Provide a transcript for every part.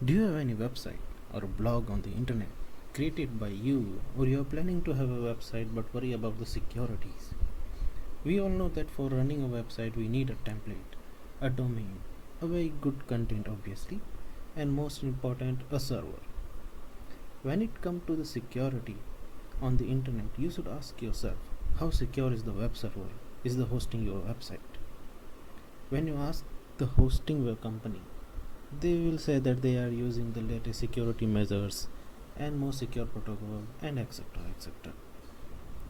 Do you have any website or a blog on the internet created by you, or you are planning to have a website but worry about the securities? We all know that for running a website we need a template, a domain, a very good content obviously, and most important, a server. When it comes to the security on the internet, you should ask yourself, how secure is the web server is the hosting your website? When you ask the hosting web company, they will say that they are using the latest security measures and more secure protocol and etc etc.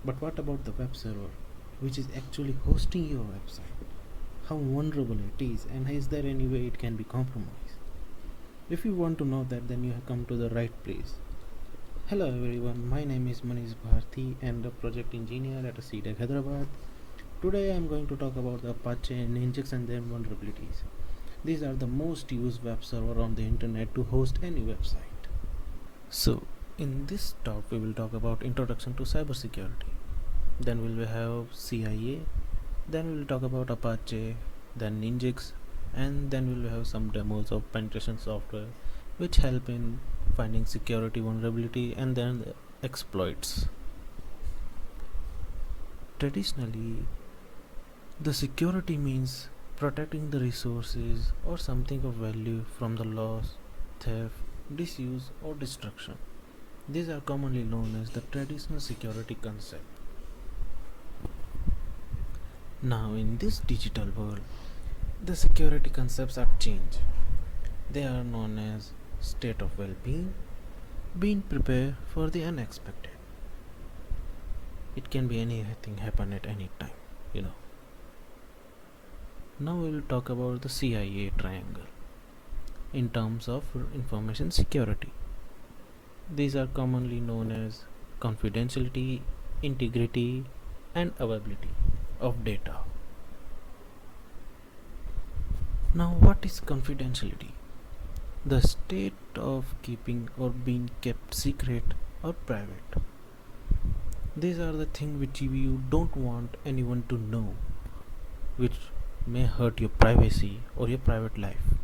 But what about the web server which is actually hosting your website? How vulnerable it is, and is there any way it can be compromised? If you want to know that, then you have come to the right place. Hello everyone, my name is Manish Bharti and a project engineer at CDEC Hyderabad. Today I am going to talk about the Apache and Nginx and their vulnerabilities. These are the most used web server on the internet to host any website. So, in this talk we will talk about introduction to cybersecurity. Then we will have CIA. Then we will talk about Apache, then Nginx, and then we will have some demos of penetration software which help in finding security vulnerability and then the exploits. Traditionally, the security means protecting the resources or something of value from the loss, theft, disuse, or destruction. These are commonly known as the traditional security concept. Now, in this digital world, the security concepts are changed. They are known as state of well-being, being prepared for the unexpected. It can be anything happen at any time. Now we will talk about the CIA triangle in terms of information security. These are commonly known as confidentiality, integrity, and availability of data. Now, what is confidentiality? The state of keeping or being kept secret or private. These are the things which you don't want anyone to know, which may hurt your privacy or your private life.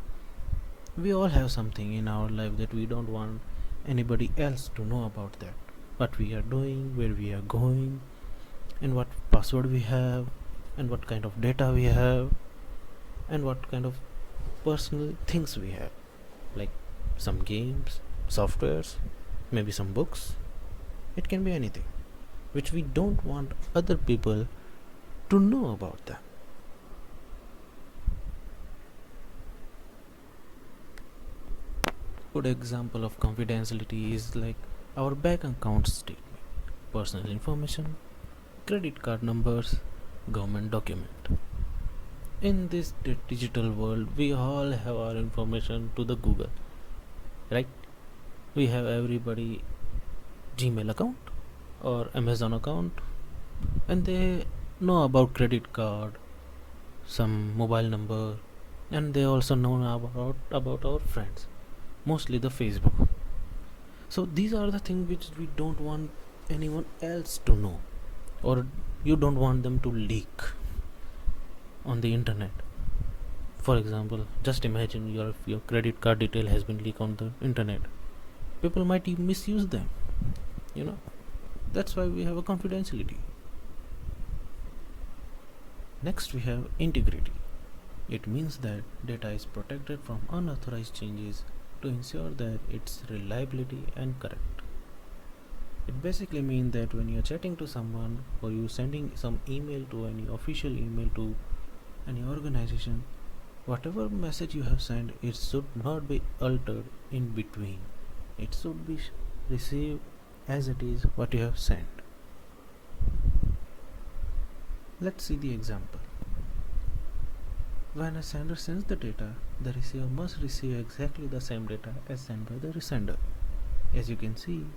We all have something in our life that we don't want anybody else to know about that. What we are doing, where we are going, and what password we have, and what kind of data we have, and what kind of personal things we have, like some games, softwares, maybe some books. It can be anything which we don't want other people to know about them. Good example of confidentiality is like our bank account statement, personal information, credit card numbers, government document. In this digital world, we all have our information to the Google, right? We have everybody Gmail account or Amazon account, and they know about credit card, some mobile number, and they also know about our friends, mostly the Facebook. So these are the things which we don't want anyone else to know, or you don't want them to leak on the internet. For example, just imagine your credit card detail has been leaked on the internet. People might misuse them. That's why we have a confidentiality. Next, we have integrity. It means that data is protected from unauthorized changes to ensure that its reliability and correct. It basically means that when you're chatting to someone or you sending some email to any official email to any organization, whatever message you have sent, it should not be altered in between. It should be received as it is what you have sent. Let's see the example. When a sender sends the data, the receiver must receive exactly the same data as sent by the sender. As you can see,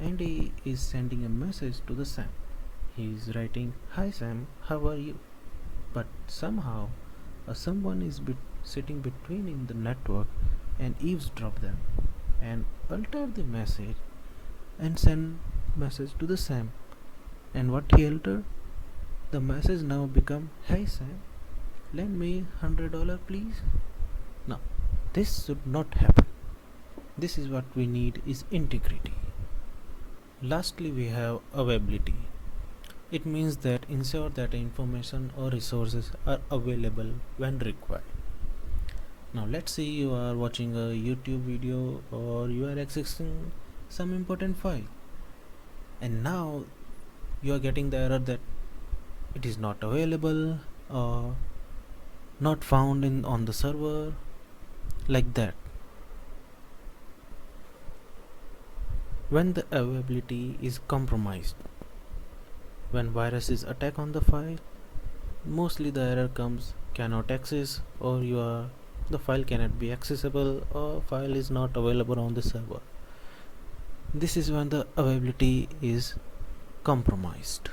Andy is sending a message to the Sam. He is writing, "Hi Sam, how are you?" But somehow, someone is sitting between in the network and eavesdrop them and alter the message and send message to the Sam. And what he altered? The message now become, "Hey Sam, lend me $100 please." Now, this should not happen. This is what we need is integrity. Lastly, we have availability. It means that ensure that information or resources are available when required. Now let's say you are watching a YouTube video or you are accessing some important file, and now you are getting the error that it is not available or not found in on the server, like that. When the availability is compromised, when viruses attack on the file, mostly the error comes cannot access, or the file cannot be accessible, or file is not available on the server. This is when the availability is compromised.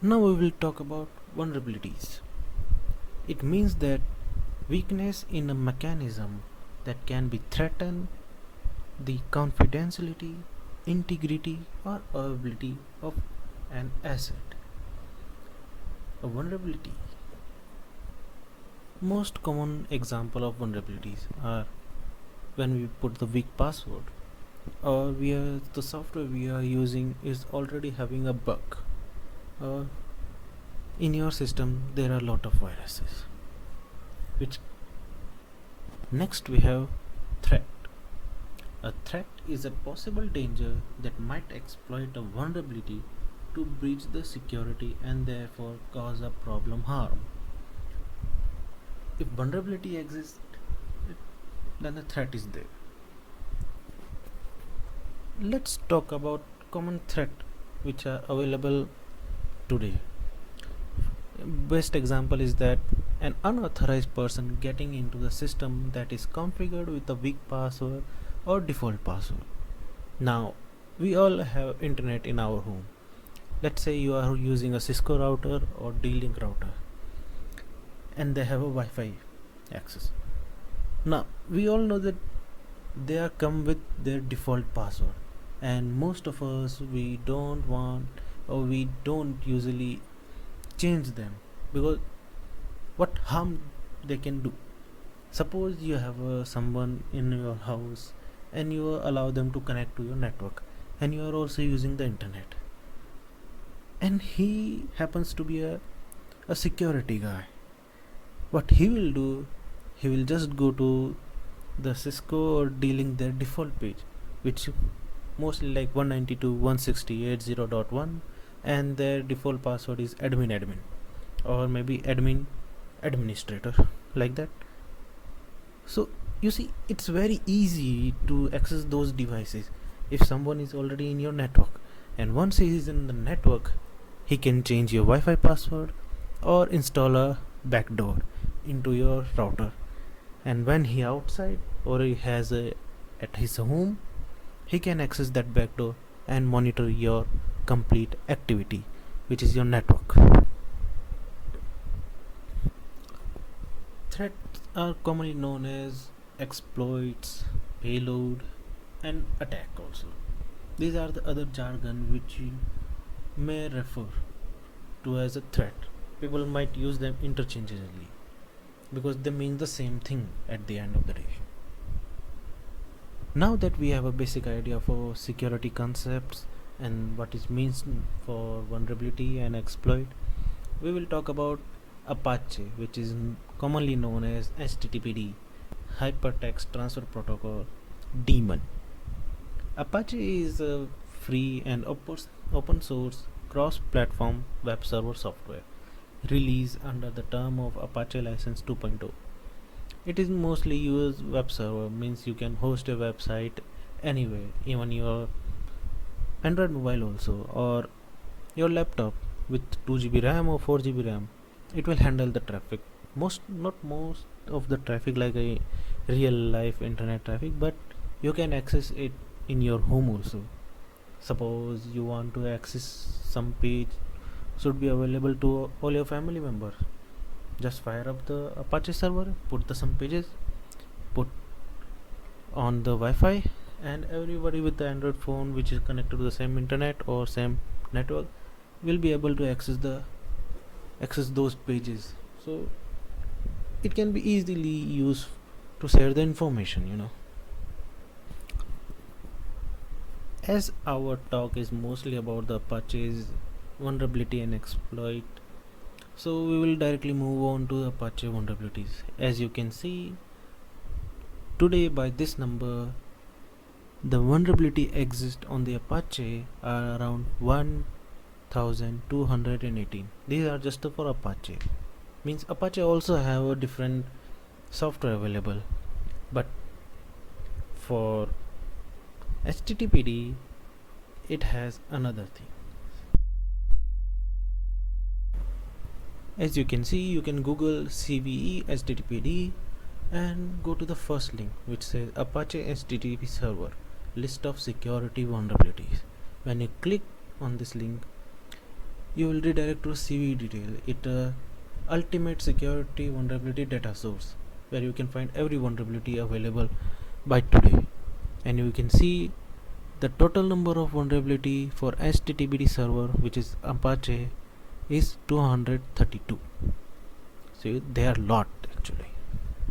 Now we will talk about vulnerabilities. It means that weakness in a mechanism that can be threaten the confidentiality, integrity or availability of an asset. A vulnerability. Most common example of vulnerabilities are when we put the weak password, or the software we are using is already having a bug, or in your system there are a lot of viruses. Which next we have threat. A threat is a possible danger that might exploit a vulnerability to breach the security and therefore cause a problem harm. If vulnerability exists, then the threat is there. Let's talk about common threat which are available today. Best example is that an unauthorized person getting into the system that is configured with a weak password or default password. Now, we all have internet in our home. Let's say you are using a Cisco router or D-Link router, and they have a Wi-Fi access. Now, we all know that they are come with their default password, and most of us we don't want, or we don't usually change them, because what harm they can do. Suppose you have someone in your house and you allow them to connect to your network, and you are also using the internet, and he happens to be a security guy. What he will do, he will just go to the Cisco or D-Link their default page, which mostly like 192.168.0.1, and their default password is admin, or maybe admin administrator, like that. So you see, it's very easy to access those devices if someone is already in your network, and once he is in the network, he can change your Wi-Fi password or install a backdoor into your router, and when he outside or he has at his home, he can access that backdoor and monitor your complete activity, which is your network. Threats are commonly known as exploits, payload, and attack also. These are the other jargon which you may refer to as a threat. People might use them interchangeably because they mean the same thing at the end of the day. Now that we have a basic idea for security concepts and what it means for vulnerability and exploit, we will talk about Apache, which is commonly known as HTTPD, Hypertext Transfer Protocol, daemon. Apache is a free and open source cross-platform web server software released under the term of Apache License 2.0. It is mostly used web server, means you can host a website anywhere, even your Android mobile also, or your laptop with 2 GB RAM or 4 GB RAM. It will handle the traffic. Not most of the traffic like a real life internet traffic, but you can access it in your home also. Suppose you want to access some page should be available to all your family members, just fire up the Apache server, put some pages, put on the Wi-Fi, and everybody with the Android phone which is connected to the same internet or same network will be able to access those pages. So it can be easily used to share the information, As our talk is mostly about the Apache's vulnerability and exploit, so we will directly move on to Apache vulnerabilities. As you can see, today by this number, the vulnerability exists on the Apache are around 1218. These are just for Apache. Means Apache also have a different software available, but for HTTPD it has another thing. As you can see, you can Google CVE HTTPD and go to the first link which says Apache HTTP server list of security vulnerabilities. When you click on this link, you will redirect to CVE detail. It ultimate security vulnerability data source where you can find every vulnerability available by today, and you can see the total number of vulnerability for HTTPD server, which is Apache, is 232. So they are lot actually.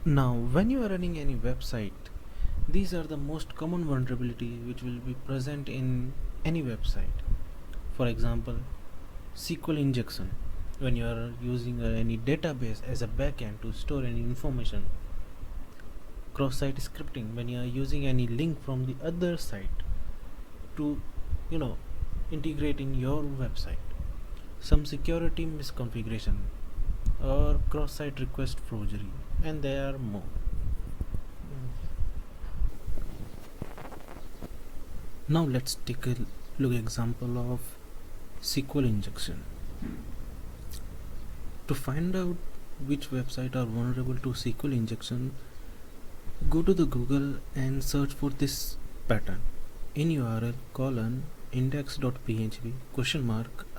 Now when you are running any website, these are the most common vulnerability which will be present in any website. For example, SQL injection, when you are using any database as a backend to store any information. Cross-site scripting, when you are using any link from the other site to integrate in your website. Some security misconfiguration or cross-site request forgery, and there are more. Now let's take a look example of SQL injection. To find out which website are vulnerable to SQL injection, go to the Google and search for this pattern in URL index.php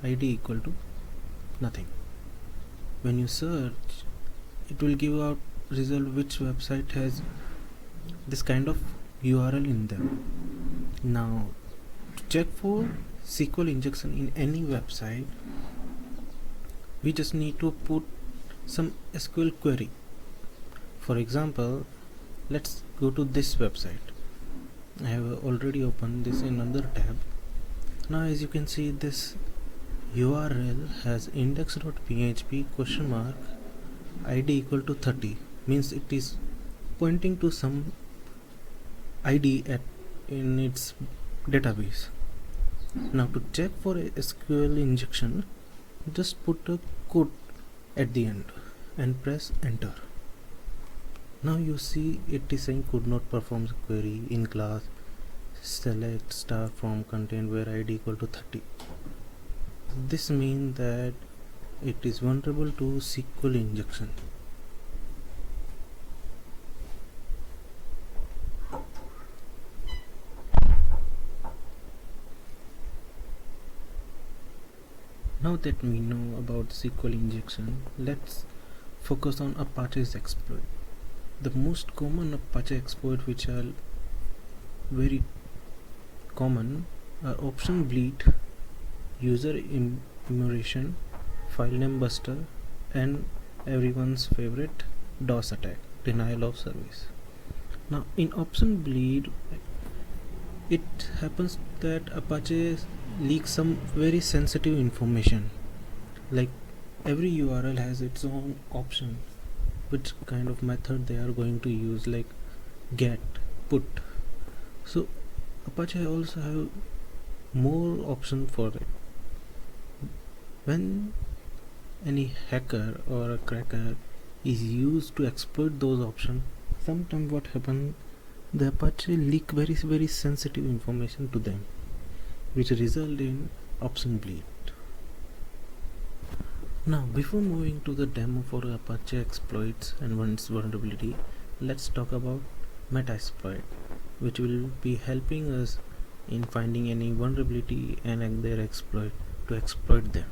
id equal to nothing. When you search, it will give out result which website has this kind of URL in them. Now to check for SQL injection in any website, we just need to put some SQL query. For example, let's go to this website. I have already opened this in another tab. Now as you can see, this URL has index.php id equal to 30, means it is pointing to some id in its database. Now to check for a SQL injection, just put a quote at the end and press enter. Now you see it is saying could not perform the query in class select star from content where id equal to 30. This means that it is vulnerable to SQL injection. Now that we know about SQL injection, let's focus on Apache's exploit. The most common Apache exploit which are very common are option bleed, user emulation, file name buster, and everyone's favorite DOS attack, denial of service. Now in option bleed, it happens that Apache leaks some very sensitive information, like every URL has its own option which kind of method they are going to use, like get, put. So Apache also have more option for it. When any hacker or a cracker is used to exploit those options, sometimes what happen, the Apache leak very sensitive information to them, which result in option bleed. Now before moving to the demo for Apache exploits and its vulnerability, let's talk about Metasploit, which will be helping us in finding any vulnerability and their exploit to exploit them.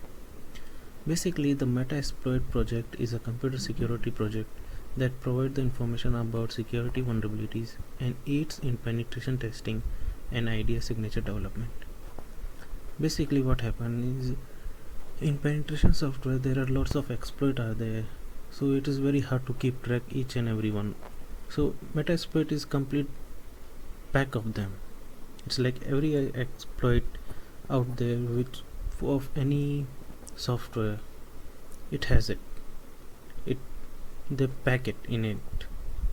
Basically, the Metasploit project is a computer security project that provides the information about security vulnerabilities and aids in penetration testing and IDS signature development. Basically what happens is, in penetration software there are lots of exploits are there, so it is very hard to keep track each and every one. So Metasploit is complete pack of them. It's like every exploit out there which of any software, it has it. They pack it in it.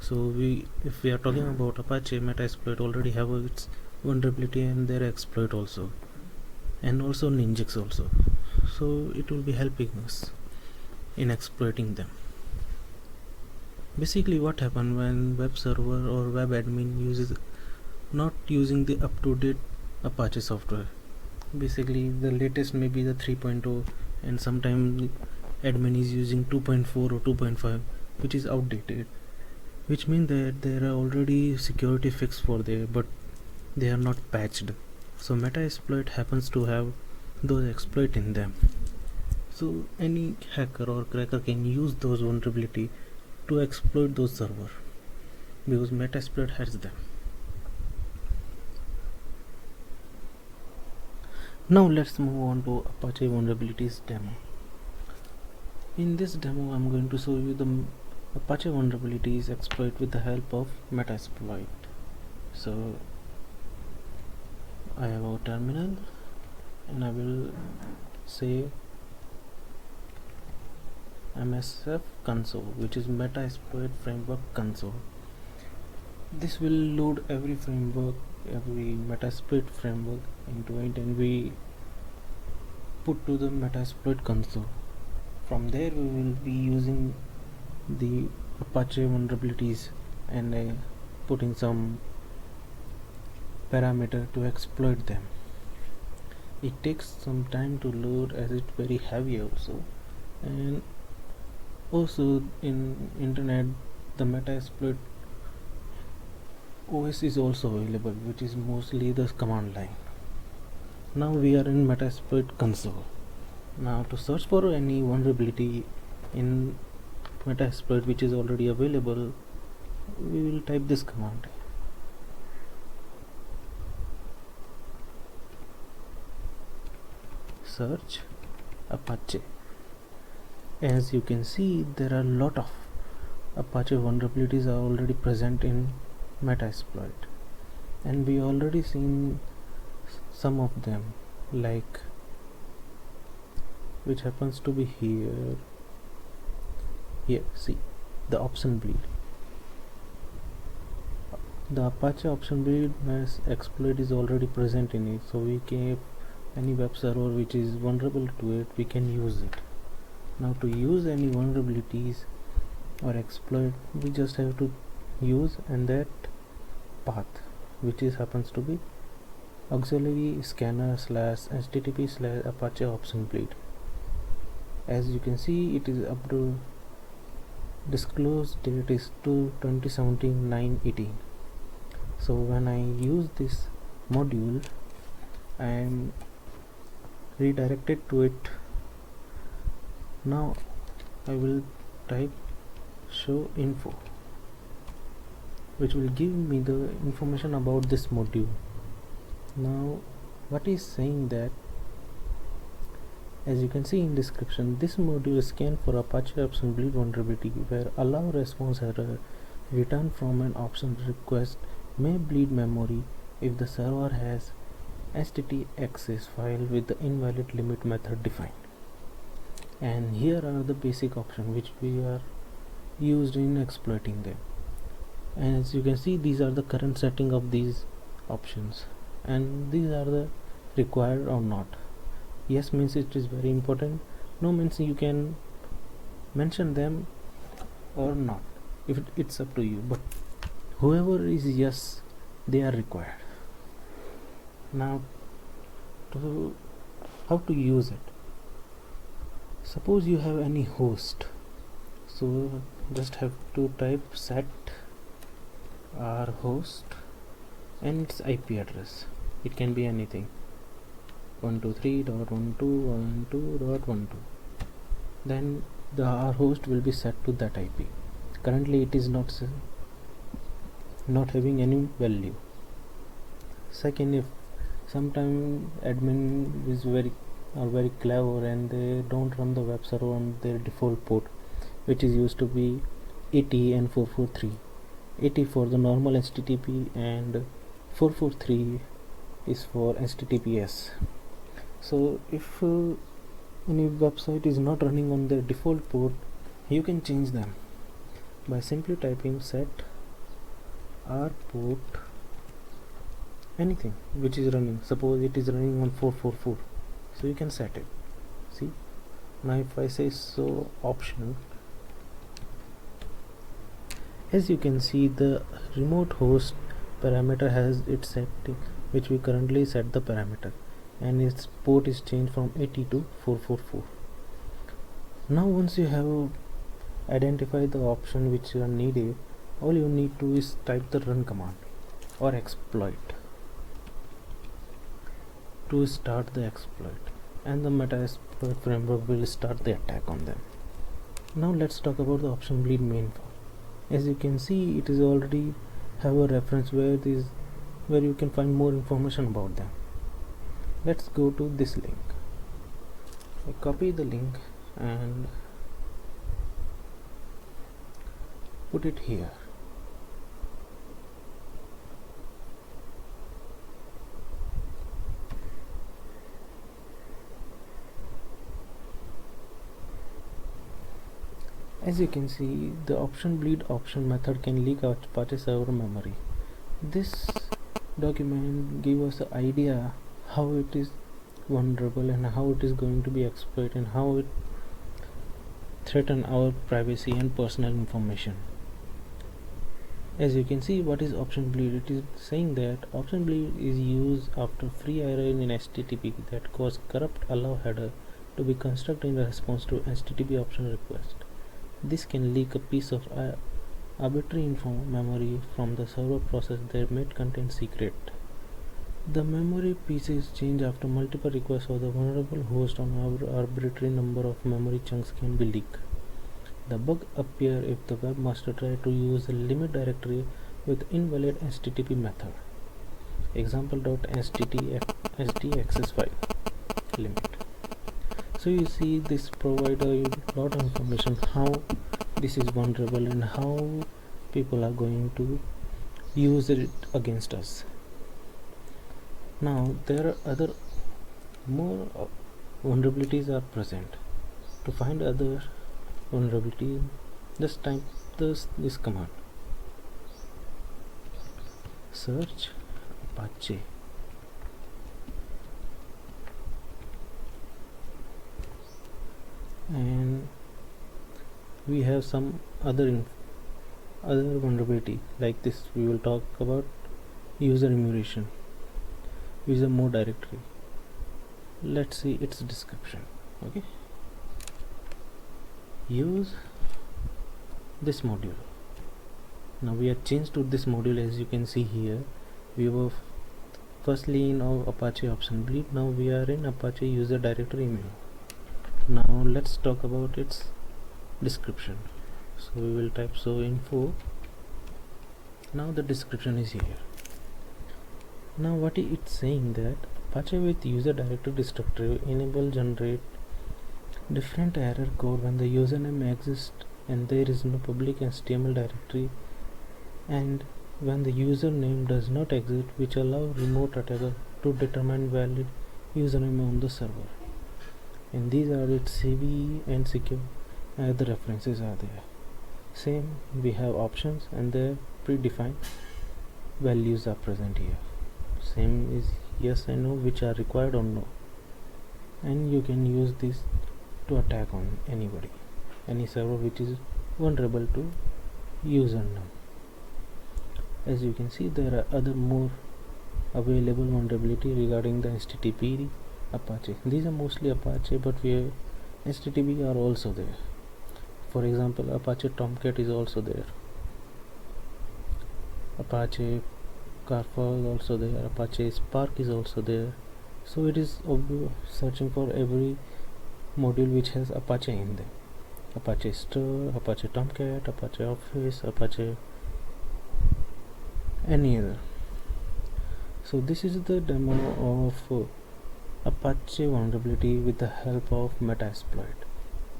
So if we are talking about Apache, Metasploit already have its vulnerability and their exploit also, and also Nginx also. So it will be helping us in exploiting them. Basically, what happens when web server or web admin uses not using the up-to-date Apache software? Basically, the latest may be the 3.0, and sometimes admin is using 2.4 or 2.5, which is outdated, which means that there are already security fixes for there, but they are not patched. So Metasploit happens to have those exploits in them. So any hacker or cracker can use those vulnerability to exploit those servers because Metasploit has them. Now let's move on to Apache vulnerabilities demo. In this demo, I'm going to show you the Apache vulnerabilities exploit with the help of Metasploit. So I have a terminal and I will say MSF console, which is Metasploit framework console. This will load every framework, every Metasploit framework into it, and we put to the Metasploit console. From there we will be using the Apache vulnerabilities and putting some parameter to exploit them. It takes some time to load as it's very heavy also, and also in internet the Metasploit OS is also available, which is mostly the command line. Now we are in Metasploit console. Now to search for any vulnerability in Metasploit which is already available, we will type this command. Search Apache. As you can see, there are a lot of Apache vulnerabilities are already present in Metasploit, and we already seen some of them, like which happens to be here. See the option bleed. The Apache option bleed exploit is already present in it, so we can, any web server which is vulnerable to it, we can use it. Now to use any vulnerabilities or exploit, we just have to use and that path, which is happens to be auxiliary scanner / http / Apache option bleed. As you can see, it is up to disclosed date is to 2017 9/18. So when I use this module, I am redirected to it. Now I will type show info, which will give me the information about this module. Now what is saying that, as you can see in description, this module scan for Apache option bleed vulnerability where allow response error return from an option request may bleed memory if the server has htaccess file with the invalid limit method defined. And here are the basic options which we are used in exploiting them. And as you can see, these are the current setting of these options, and these are the required or not. Yes means it is very important, no means you can mention them or not, if it's up to you, but whoever is yes, they are required. Now to how to use it. Suppose you have any host, so just have to type set our host and its IP address. It can be anything, 123.112.1.2.12. then our host will be set to that IP. Currently it is not having any value. Second, if sometime admin is very clever and they don't run the web server on their default port, which is used to be 80 and 443, 80 for the normal HTTP and 443 is for HTTPS. So if any website is not running on their default port, you can change them by simply typing set r port anything which is running. Suppose it is running on 444, so you can set it. See, now if I say so optional, as you can see the remote host parameter has its setting, which we currently set the parameter, and its port is changed from 80 to 444. Now once you have identified the option which are needed, all you need to is type the run command or exploit to start the exploit, and the Metasploit framework will start the attack on them. Now let's talk about the option bleed main file. As you can see, it is already have a reference where you can find more information about them. Let's go to this link. I copy the link and put it here. As you can see, the option bleed option method can leak Apache server memory. This document gives us an idea how it is vulnerable and how it is going to be exploited and how it threaten our privacy and personal information. As you can see, what is option bleed? It is saying that option bleed is used after free error in HTTP that cause corrupt allow header to be constructed in response to HTTP option request. This can leak a piece of arbitrary memory from the server process that may contain secret. The memory pieces change after multiple requests of the vulnerable host on arbitrary number of memory chunks can be leaked. The bug appears if the webmaster tries to use the limit directory with invalid HTTP method. Example.htxs file limit. So you see, this provides a lot of information how this is vulnerable and how people are going to use it against us. Now there are other more vulnerabilities are present. To find other vulnerability, just type this command: search Apache and we have some other vulnerability like this. We will talk about user emulation, user mode directory. Let's see its description. Okay, use this module. Now we are changed to this module. As you can see here, we were firstly in our Apache option bleed. Now we are in Apache user directory email. Now let's talk about its description. So we will type so info. Now the description is here. Now what it's saying that Apache with user directory destructive enable generate different error code when the username exists and there is no public HTML directory, and when the username does not exist, which allow remote attacker to determine valid username on the server. And these are its CV and secure, the references are there. Same, we have options and their predefined values are present here. Same is yes and no, which are required or no, and you can use this to attack on anybody, any server which is vulnerable to username. As you can see, there are other more available vulnerability regarding the HTTP Apache. These are mostly Apache, but HTTP are also there. For example, Apache Tomcat is also there, Apache Kafka is also there, Apache Spark is also there. So it is searching for every module which has Apache in them. Apache Stir, Apache Tomcat, Apache Office, Apache any other. So this is the demo of Apache vulnerability with the help of Metasploit.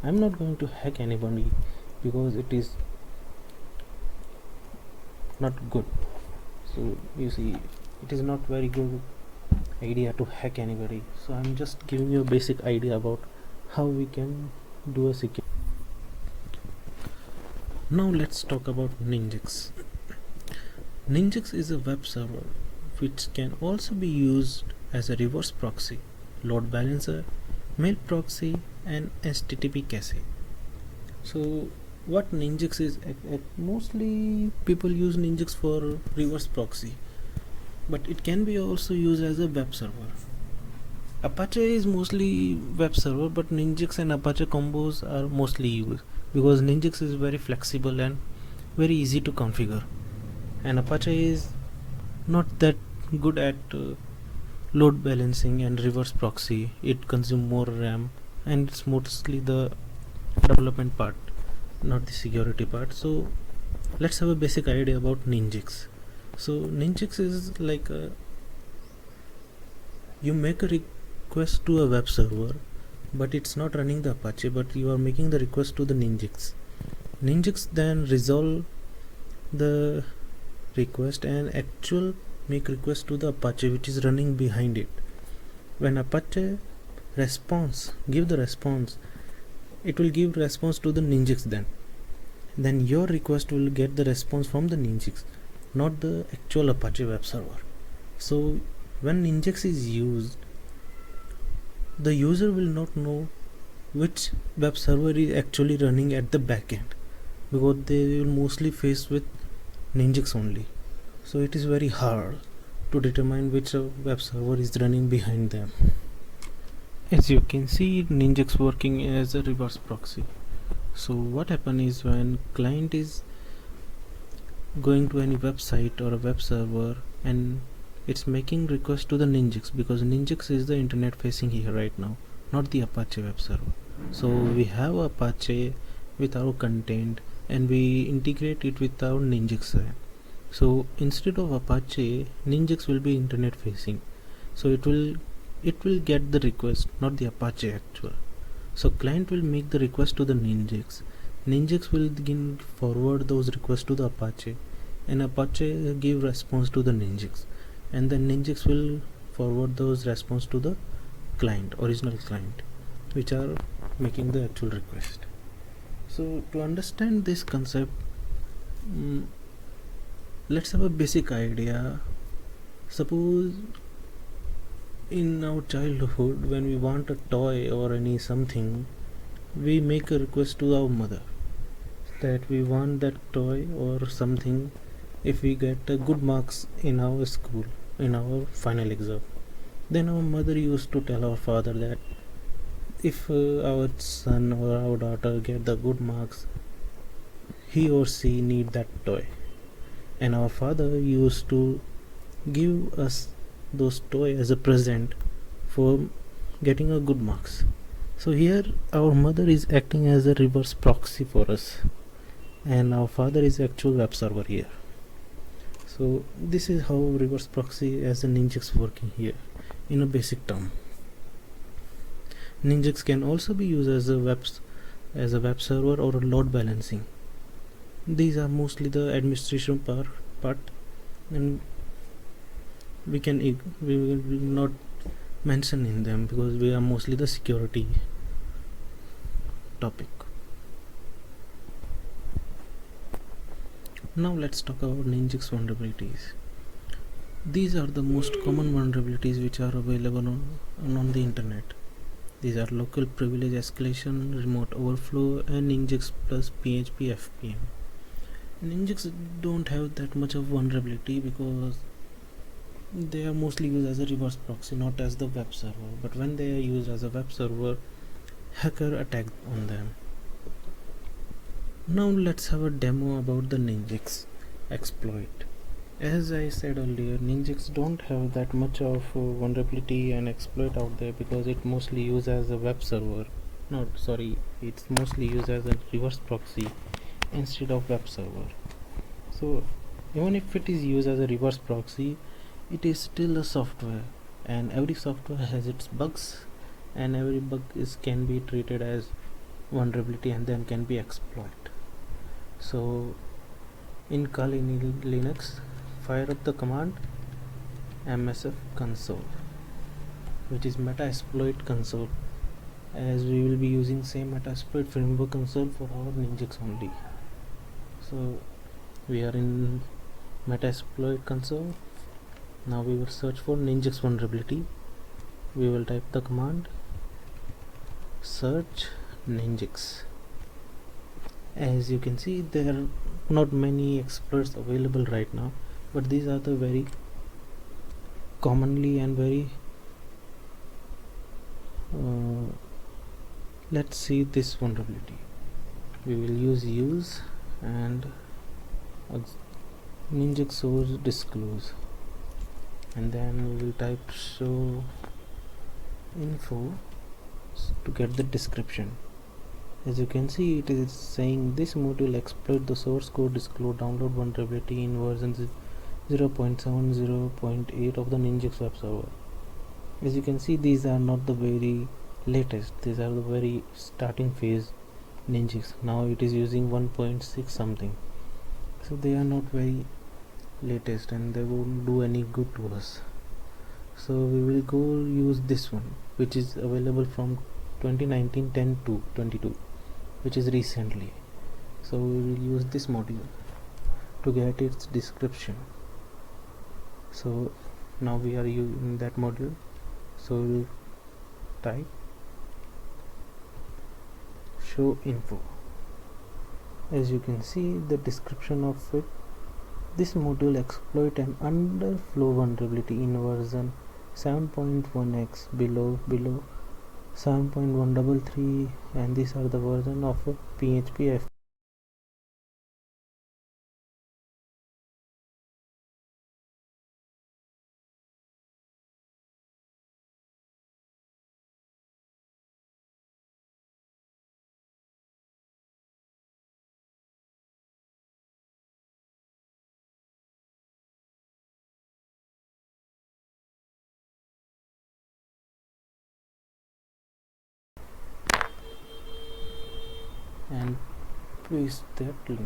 I'm not going to hack anybody because it is not good. So you see, it is not very good idea to hack anybody. So I'm just giving you a basic idea about how we can do a secure. Now let's talk about Nginx. Nginx is a web server which can also be used as a reverse proxy, load balancer, mail proxy, and HTTP cache. So what Nginx is, mostly people use Nginx for reverse proxy, but it can be also used as a web server. Apache is mostly web server, but Nginx and Apache combos are mostly used because Nginx is very flexible and very easy to configure, and Apache is not that good at load balancing and reverse proxy. It consumes more RAM, and it's mostly the development part, not the security part. So let's have a basic idea about Nginx. So Nginx is like you make a request to a web server, but it's not running the Apache, but you are making the request to the Nginx. Nginx then resolve the request and actual make request to the Apache which is running behind it. When Apache give the response, it will give response to the Nginx. Then your request will get the response from the Nginx, not the actual Apache web server. So when Nginx is used, the user will not know which web server is actually running at the backend, because they will mostly face with Nginx only. So it is very hard to determine which web server is running behind them. As you can see, Nginx working as a reverse proxy. So what happens is when client is going to any website or a web server and it's making request to the Nginx, because Nginx is the internet facing here right now, not the Apache web server. So we have Apache with our content and we integrate it with our Nginx. So instead of Apache, Nginx will be internet facing. So it will get the request, not the Apache actual. So client will make the request to the Nginx. Nginx will begin forward those requests to the Apache, and Apache give response to the Nginx, and then Nginx will forward those response to the client, original client, which are making the actual request. So to understand this concept, let's have a basic idea. Suppose in our childhood, when we want a toy or any something, we make a request to our mother that we want that toy or something if we get good marks in our school, in our final exam. Then our mother used to tell our father that if our son or our daughter get the good marks, he or she need that toy, and our father used to give us those toy as a present for getting a good marks. So here our mother is acting as a reverse proxy for us, and our father is actual web server here. So this is how reverse proxy as a Nginx working here in a basic term. Nginx can also be used as a web server or a load balancing. These are mostly the administration part, and we will not mention in them because we are mostly the security topic. Now let's talk about Nginx vulnerabilities. These are the most common vulnerabilities which are available on the internet. These are local privilege escalation, remote overflow, and Nginx plus PHP FPM. Nginx don't have that much of vulnerability because they are mostly used as a reverse proxy, not as the web server. But when they are used as a web server, hacker attack on them. Now let's have a demo about the Nginx exploit. As I said earlier, Nginx don't have that much of vulnerability and exploit out there because it mostly used as a web server. It's mostly used as a reverse proxy instead of web server. So even if it is used as a reverse proxy, it is still a software, and every software has its bugs, and every bug can be treated as vulnerability and then can be exploited. So In Kali Linux, fire up the command msf console, which is Metasploit console, as we will be using same Metasploit framework console for our Nginx only. So we are in Metasploit console. Now we will search for Nginx vulnerability. We will type the command search Nginx. As you can see, there are not many exploits available right now, but these are the very commonly and very let's see this vulnerability. We will use and Nginx source disclose, and then we will type show info to get the description. As you can see, it is saying this module exploit the source code disclose download vulnerability in version 0.7.0.8 of the Nginx web server. As you can see, these are not the very latest, these are the very starting phase Nginx. Now it is using 1.6 something, so they are not very latest and they won't do any good to us. So we will go use this one, which is available from 2019 10 to 22, which is recently. So we will use this module to get its description. So now we are using that module, so we will type show info. As you can see the description of it, this module exploit an underflow vulnerability in version 7.1x below 7.133, and these are the version of PHP. And paste that link.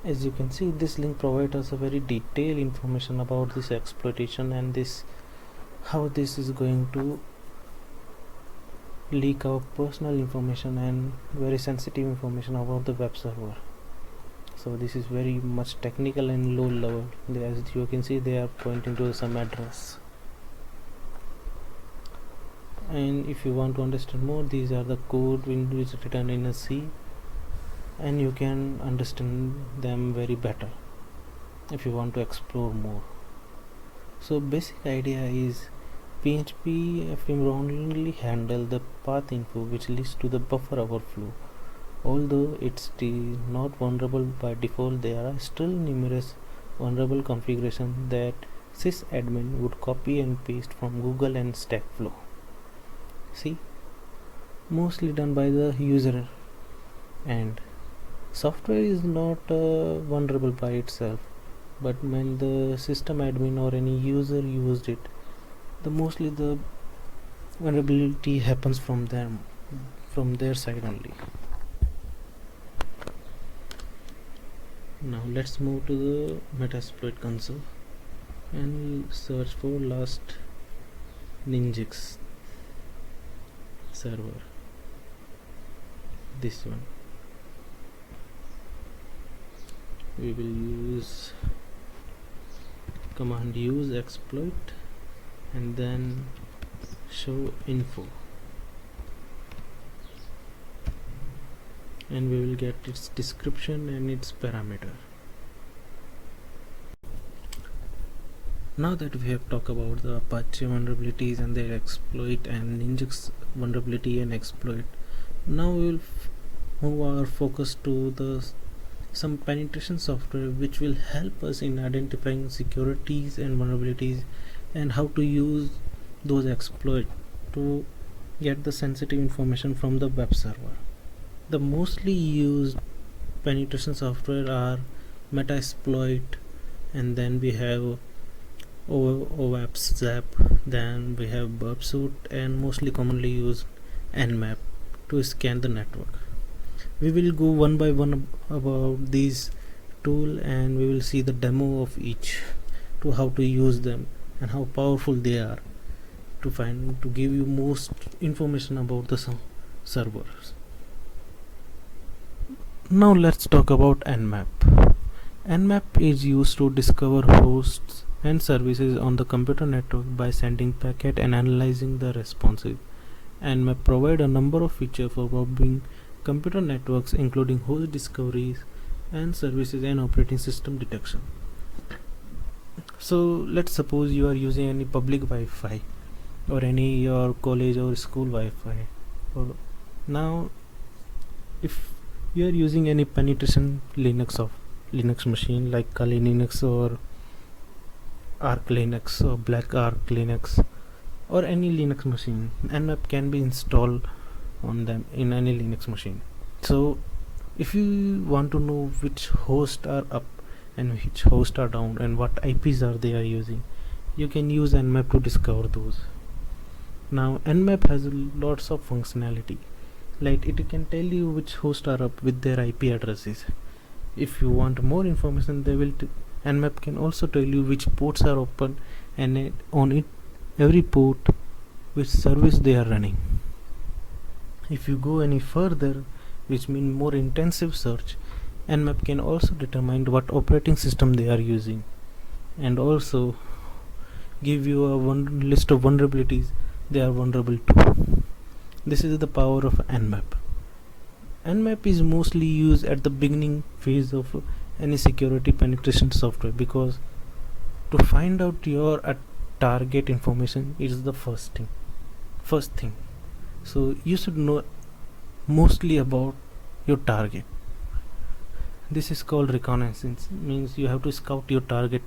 As you can see, this link provides us a very detailed information about this exploitation and this how this is going to leak our personal information and very sensitive information about the web server. So this is very much technical and low level. As you can see, they are pointing to some address, and if you want to understand more, these are the code which is written in a C, and you can understand them very better if you want to explore more. So basic idea is PHP only handle the path info which leads to the buffer overflow. Although it's not vulnerable by default, there are still numerous vulnerable configurations that sysadmin would copy and paste from Google and Stackflow. See, mostly done by the user, and software is not vulnerable by itself, but when the system admin or any user used it, mostly the vulnerability happens from them, from their side only. Now let's move to the Metasploit console and search for last Nginx server, this one. We will use command use exploit and then show info, and we will get its description and its parameter. Now that we have talked about the Apache vulnerabilities and their exploit and Nginx vulnerability and exploit, now we will move our focus to some penetration software which will help us in identifying securities and vulnerabilities and how to use those exploits to get the sensitive information from the web server. The mostly used penetration software are Metasploit, and then we have OWASP ZAP, then we have Burp Suit, and mostly commonly used Nmap to scan the network. We will go one by one about these tool, and we will see the demo of each, to how to use them and how powerful they are, to give you most information about the servers. Now let's talk about Nmap. Nmap is used to discover hosts and services on the computer network by sending packet and analyzing the responses. Nmap provide a number of features for mapping computer networks, including host discoveries and services and operating system detection. So let's suppose you are using any public Wi-Fi or any your college or school Wi-Fi. Or now, if you are using any penetration Linux machine like Kali Linux or Arc Linux or Black Arc Linux or any Linux machine, Nmap can be installed on them in any Linux machine. So if you want to know which hosts are up and which hosts are down and what IPs are they are using, you can use Nmap to discover those. Now Nmap has lots of functionality, like it can tell you which hosts are up with their IP addresses. If you want more information, Nmap can also tell you which ports are open and on it every port which service they are running. If you go any further, which means more intensive search, Nmap can also determine what operating system they are using and also give you a list of vulnerabilities they are vulnerable to. This is the power of Nmap. Nmap is mostly used at the beginning phase of any security penetration software, because to find out your target information is the first thing. So you should know mostly about your target. This is called reconnaissance, means you have to scout your target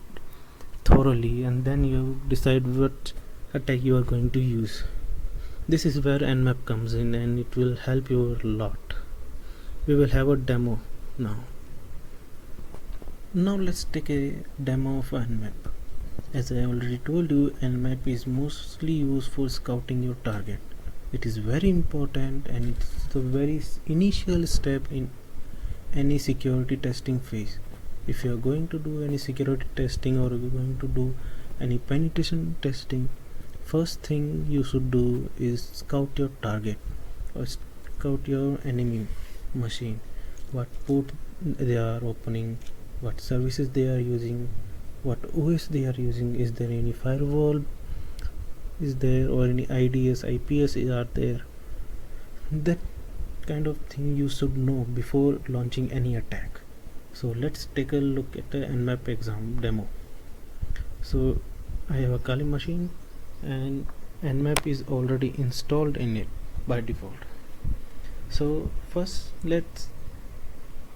thoroughly and then you decide what attack you are going to use. This is where Nmap comes in and it will help you a lot. We will have a demo now. Now let's take a demo of Nmap. As I already told you, Nmap is mostly used for scouting your target. It is very important and it's the very initial step in any security testing phase. If you are going to do any security testing or you are going to do any penetration testing, first thing you should do is scout your target or scout your enemy machine, what port they are opening, what services they are using, what OS they are using, is there any firewall is there or any IDS, IPS are there. That kind of thing you should know before launching any attack. So let's take a look at the Nmap exam demo. So I have a Kali machine and Nmap is already installed in it by default. So first let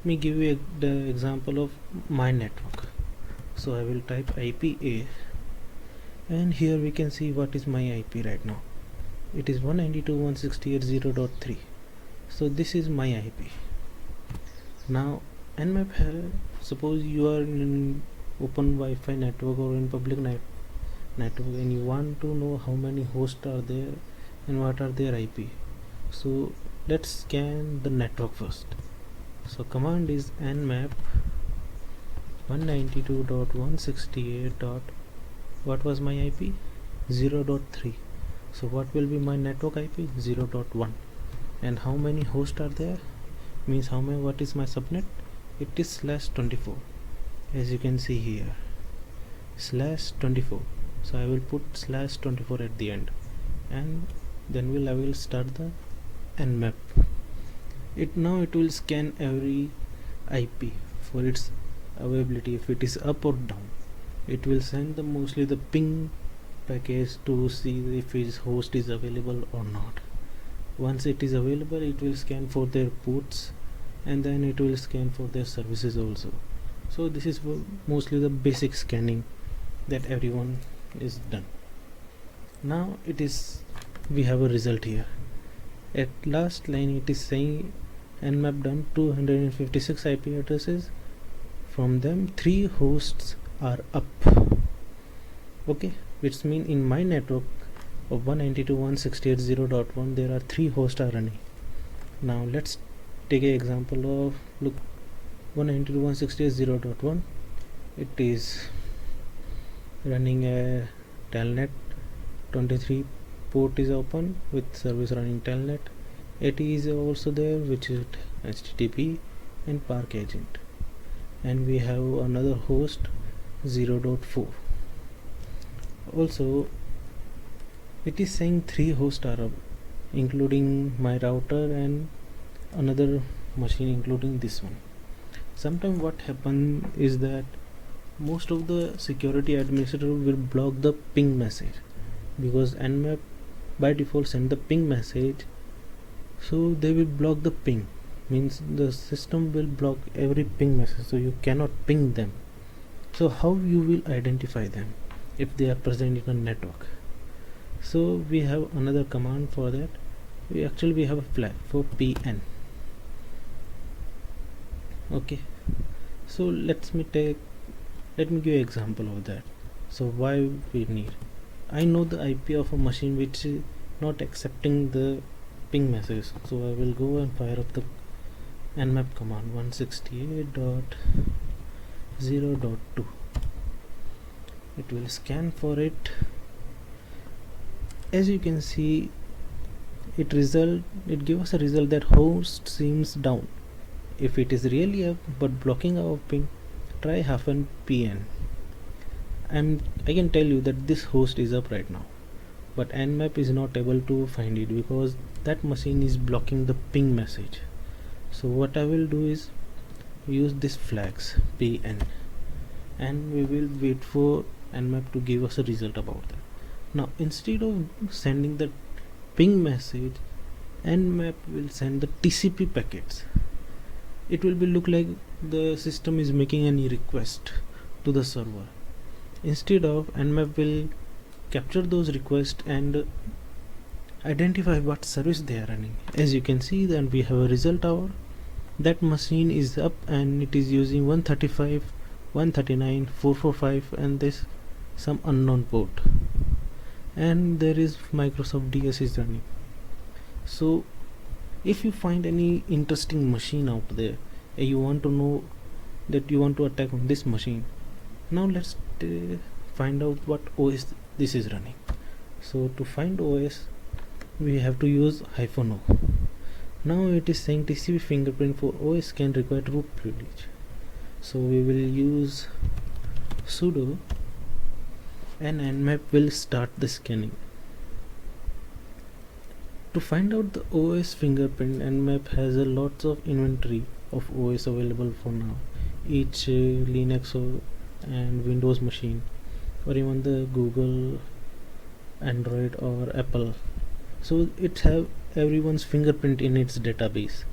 me give you the example of my network. So I will type IPA and here we can see what is my IP right now. It is 192.168.0.3. So this is my IP. Now Nmap suppose you are in open Wi-Fi network or in public network and you want to know how many hosts are there and what are their IP. So let's scan the network first. So command is nmap 192.168. What was my IP? 0.3. So what will be my network IP? 0.1. And how many hosts are there? Means what is my subnet? It is /24. As you can see here, /24. So I will put /24 at the end, and then I will start the Nmap. Now it will scan every IP for its availability, if it is up or down. It will send mostly the ping package to see if his host is available or not. Once it is available, it will scan for their ports and then it will scan for their services also. So this is mostly the basic scanning that everyone is done. Now we have a result here. At last line it is saying Nmap done 256 IP addresses. From them 3 hosts are up. Okay, which means in my network of 192.168.0.1 there are 3 hosts are running. Now let's take an example of, look, 192.168.0.1, it is running a telnet. 23 port is open with service running telnet. 80 is also there, which is HTTP and Park agent, and we have another host 0.4. also it is saying 3 hosts are up, including my router and another machine including this one. Sometimes what happen is that most of the security administrator will block the ping message, because Nmap by default send the ping message, so they will block the ping, means the system will block every ping message, so you cannot ping them. So how you will identify them if they are present in a network? So we have another command for that. We have a flag for pn. Okay, so let me give an example of that. So why we need, I know the IP of a machine which is not accepting the ping message, so I will go and fire up the nmap command 168.0.2. it will scan for it. As you can see, it gives us a result that host seems down. If it is really up but blocking our ping, try -pn. I can tell you that this host is up right now, but Nmap is not able to find it because that machine is blocking the ping message. So what I will do is use this flags pn, and we will wait for Nmap to give us a result about that. Now instead of sending the ping message, Nmap will send the TCP packets. It will be look like the system is making any request to the server. Instead of, Nmap will capture those requests and identify what service they are running. As you can see, then we have a result hour. That machine is up and it is using 135, 139, 445 and this some unknown port, and there is Microsoft DS is running. So if you find any interesting machine out there and you want to know that you want to attack on this machine, now let's find out what OS this is running. So to find OS we have to use -o. Now it is saying TCP fingerprint for OS can require root privilege, so we will use sudo and Nmap will start the scanning. To find out the OS fingerprint, Nmap has a lots of inventory of OS available for now, each Linux and Windows machine, or even the Google, Android or Apple. So it have everyone's fingerprint in its database.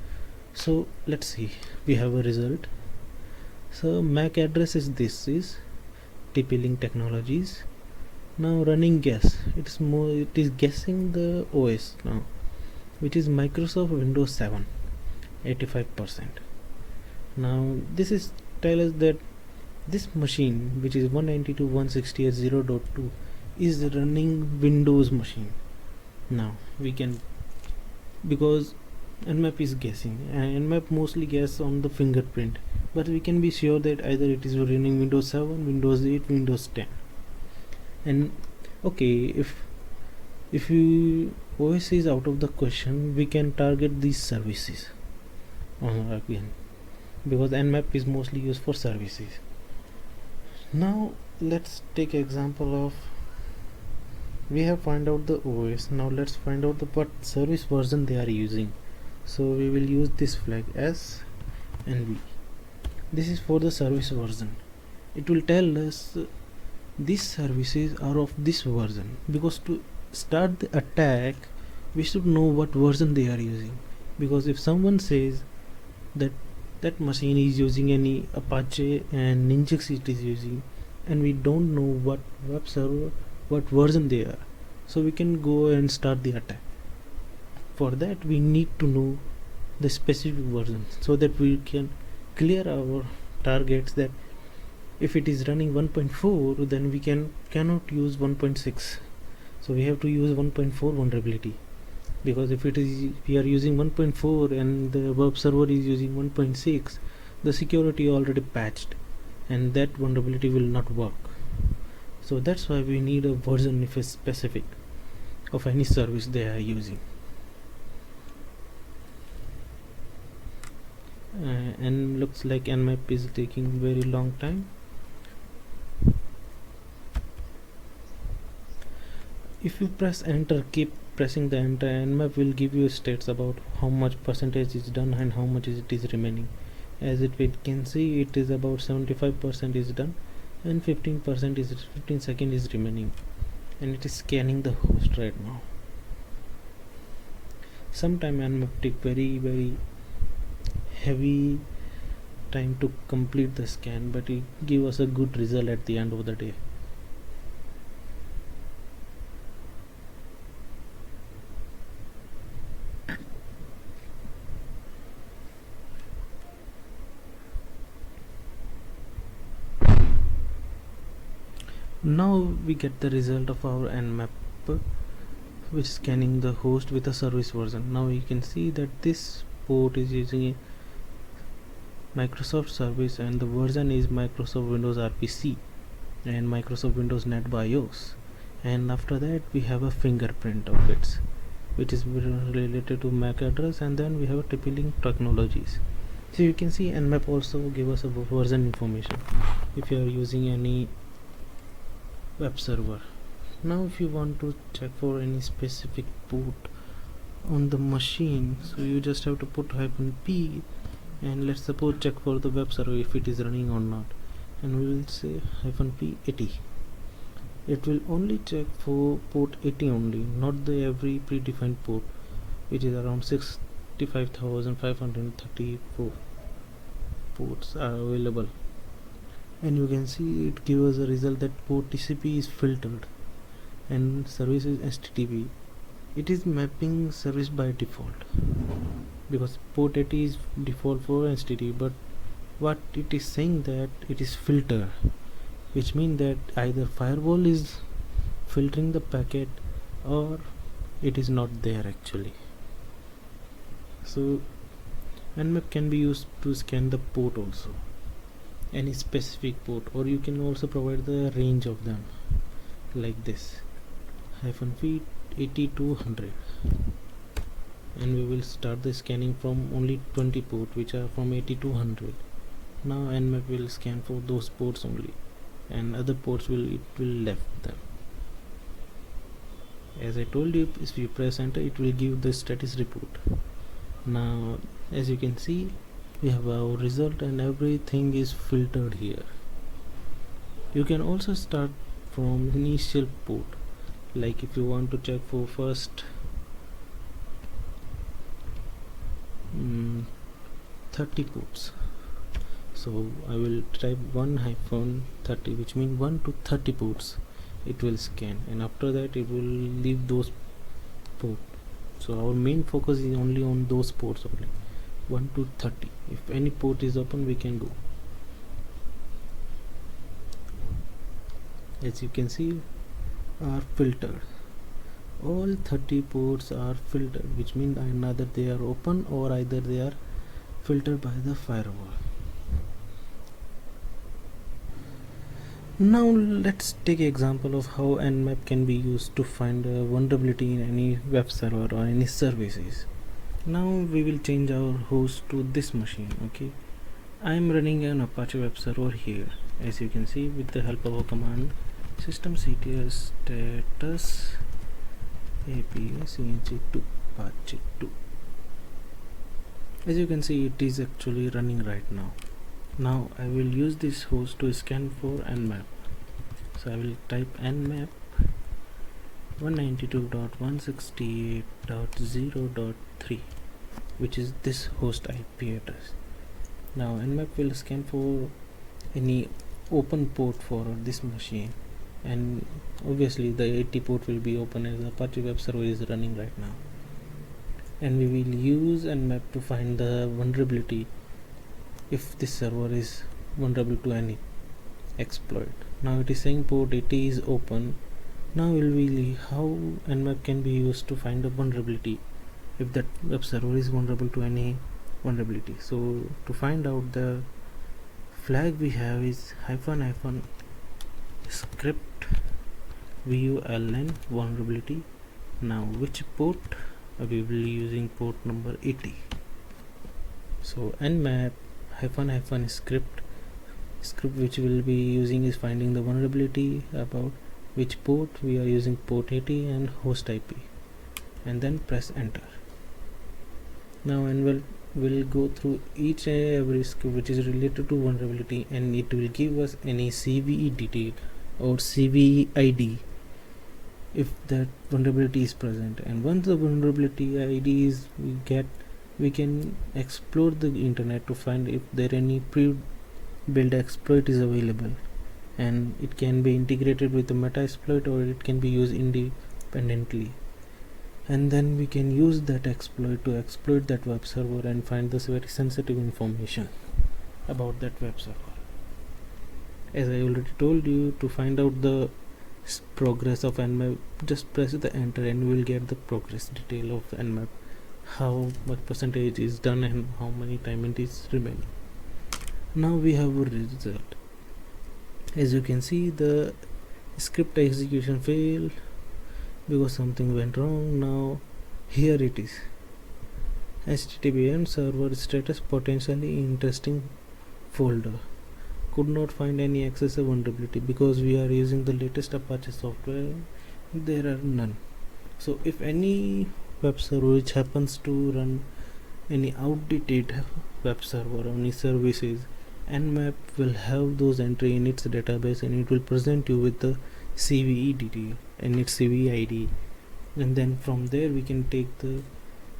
So let's see, we have a result. So MAC address is this is TP-Link Technologies. Now running guess, it is guessing the OS now, which is Microsoft Windows 7, 85%. Now this is tell us that this machine, which is 192.168.0.2, is running Windows machine. Now we can, because Nmap is guessing, and Nmap mostly guess on the fingerprint, but we can be sure that either it is running Windows 7, Windows 8, Windows 10. And okay, if you OS is out of the question, we can target these services again, because Nmap is mostly used for services. Now let's take example of, we have find out the OS. Now let's find out the what service version they are using. So we will use this flag S and V. This is for the service version. It will tell us these services are of this version, because to start the attack we should know what version they are using. Because if someone says that that machine is using any Apache and Nginx it is using, and we don't know what web server, what version they are, so we can go and start the attack. For that we need to know the specific version, so that we can clear our targets. That if it is running 1.4, then we cannot use 1.6, so we have to use 1.4 vulnerability, because if it is we are using 1.4 and the web server is using 1.6, the security already patched and that vulnerability will not work. So that's why we need a version if it's specific of any service they are using. And looks like Nmap is taking very long time. If you press enter, keep pressing the enter, Nmap will give you stats about how much percentage is done and how much it is remaining. As we can see, it is about 75% is done and 15% is 15 seconds is remaining, and it is scanning the host right now. Sometime Nmap take very heavy time to complete the scan, but it give us a good result at the end of the day. Now we get the result of our Nmap, which is scanning the host with a service version. Now you can see that this port is using a Microsoft service and the version is Microsoft Windows RPC and Microsoft Windows Net BIOS. And after that we have a fingerprint of it, which is related to MAC address, and then we have a TP-Link technologies. So you can see Nmap also give us a version information if you are using any web server. Now if you want to check for any specific port on the machine, so you just have to put -p, and let's suppose check for the web server if it is running or not, and we will say -p 80. It will only check for port 80 only, not the every predefined port, which is around 65,534 ports are available. And you can see it gives us a result that port TCP is filtered and service is HTTP. It is mapping service by default because port 80 is default for HTTP, but what it is saying that it is filter, which means that either firewall is filtering the packet or it is not there actually. So Nmap can be used to scan the port also, any specific port, or you can also provide the range of them like this -p 80 to 100, and we will start the scanning from only 20 ports which are from 80 to 100. Now Nmap will scan for those ports only, and other ports will left them. As I told you, if you press enter, it will give the status report. Now as you can see, we have our result and everything is filtered here. You can also start from initial port, like if you want to check for first 30 ports, so I will type 1-30, which means 1 to 30 ports it will scan, and after that it will leave those ports. So our main focus is only on those ports only, 1 to 30. If any port is open, we can go. As you can see, are filtered. All 30 ports are filtered, which means either they are open or either they are filtered by the firewall. Now let's take an example of how Nmap can be used to find a vulnerability in any web server or any services. Now we will change our host to this machine. Okay, I am running an Apache web server here. As you can see, with the help of a command systemctl status apacnh2 apache 2. As you can see, it is actually running right now. Now I will use this host to scan for Nmap. So I will type Nmap 192.168.0.3, which is this host IP address. Now Nmap will scan for any open port for this machine, and obviously the 80 port will be open as Apache web server is running right now. and we will use Nmap to find the vulnerability if this server is vulnerable to any exploit. Now it is saying port 80 is open. Now will we how Nmap can be used to find a vulnerability if that web server is vulnerable to any vulnerability. So to find out, the flag we have is ---- script vuln vulnerability. Now which port? We will be using port number 80. So nmap ---- script which we will be using is finding the vulnerability about which port. We are using port 80 and host IP, and then press enter. Now and we'll go through each and every script which is related to vulnerability, and it will give us any CVE detail or CVE ID if that vulnerability is present. And once the vulnerability ID is we can explore the internet to find if there any pre-built exploit is available, and it can be integrated with the Metasploit or it can be used independently, and then we can use that exploit to exploit that web server and find this very sensitive information about that web server. As I already told you, to find out the progress of Nmap, just press the enter and we will get the progress detail of Nmap, how much percentage is done and how many time it is remaining. Now we have a result. As you can see, the script execution failed because something went wrong. Now here it is, HTTP server status potentially interesting folder, could not find any access vulnerability. Because we are using the latest Apache software, there are none. So if any web server which happens to run any outdated web server or any services, Nmap will have those entry in its database, and it will present you with the CVE detail and its CVE ID, and then from there we can take the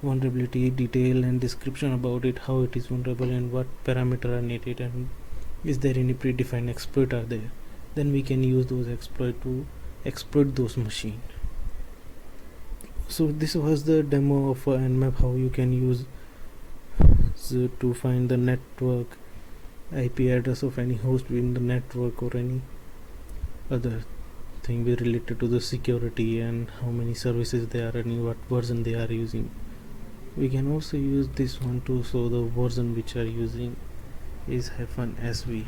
vulnerability detail and description about it, how it is vulnerable and what parameter are needed, and is there any predefined exploit are there. Then we can use those exploit to exploit those machines. So this was the demo of Nmap, how you can use to find the network IP address of any host in the network or any other thing related to the security, and how many services they are running, what version they are using. We can also use this one too. So the version which are using is -sv.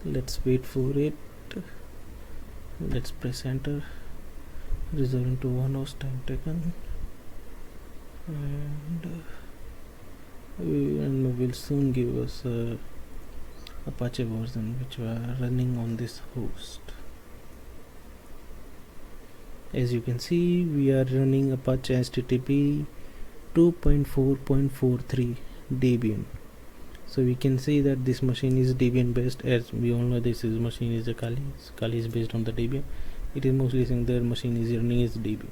Let's wait for it. Let's press enter. Resolve into 1 hour's time taken, and will soon give us Apache version which we are running on this host. As you can see, we are running Apache HTTP 2.4.43 Debian. So we can see that this machine is Debian based. As we all know, this machine is a Kali is based on the Debian. It is mostly saying their machine is running is Debian.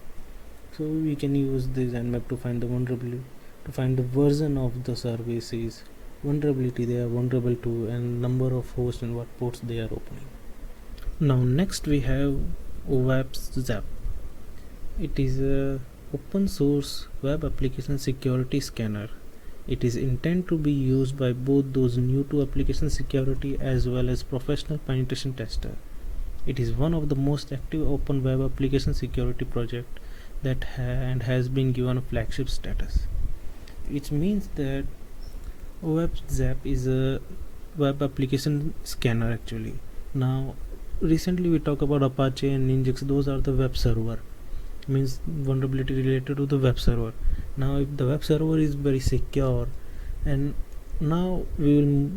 So we can use this Nmap to find the vulnerability, to find the version of the services, vulnerability they are vulnerable to, and number of hosts and what ports they are opening. Now next we have OWASP ZAP. It is a open source web application security scanner. It is intended to be used by both those new to application security as well as professional penetration tester. It is one of the most active open web application security project that has been given a flagship status, which means that OWASP ZAP is a web application scanner actually. Now recently we talk about Apache and Nginx. Those are the web server, means vulnerability related to the web server. Now if the web server is very secure, and now we will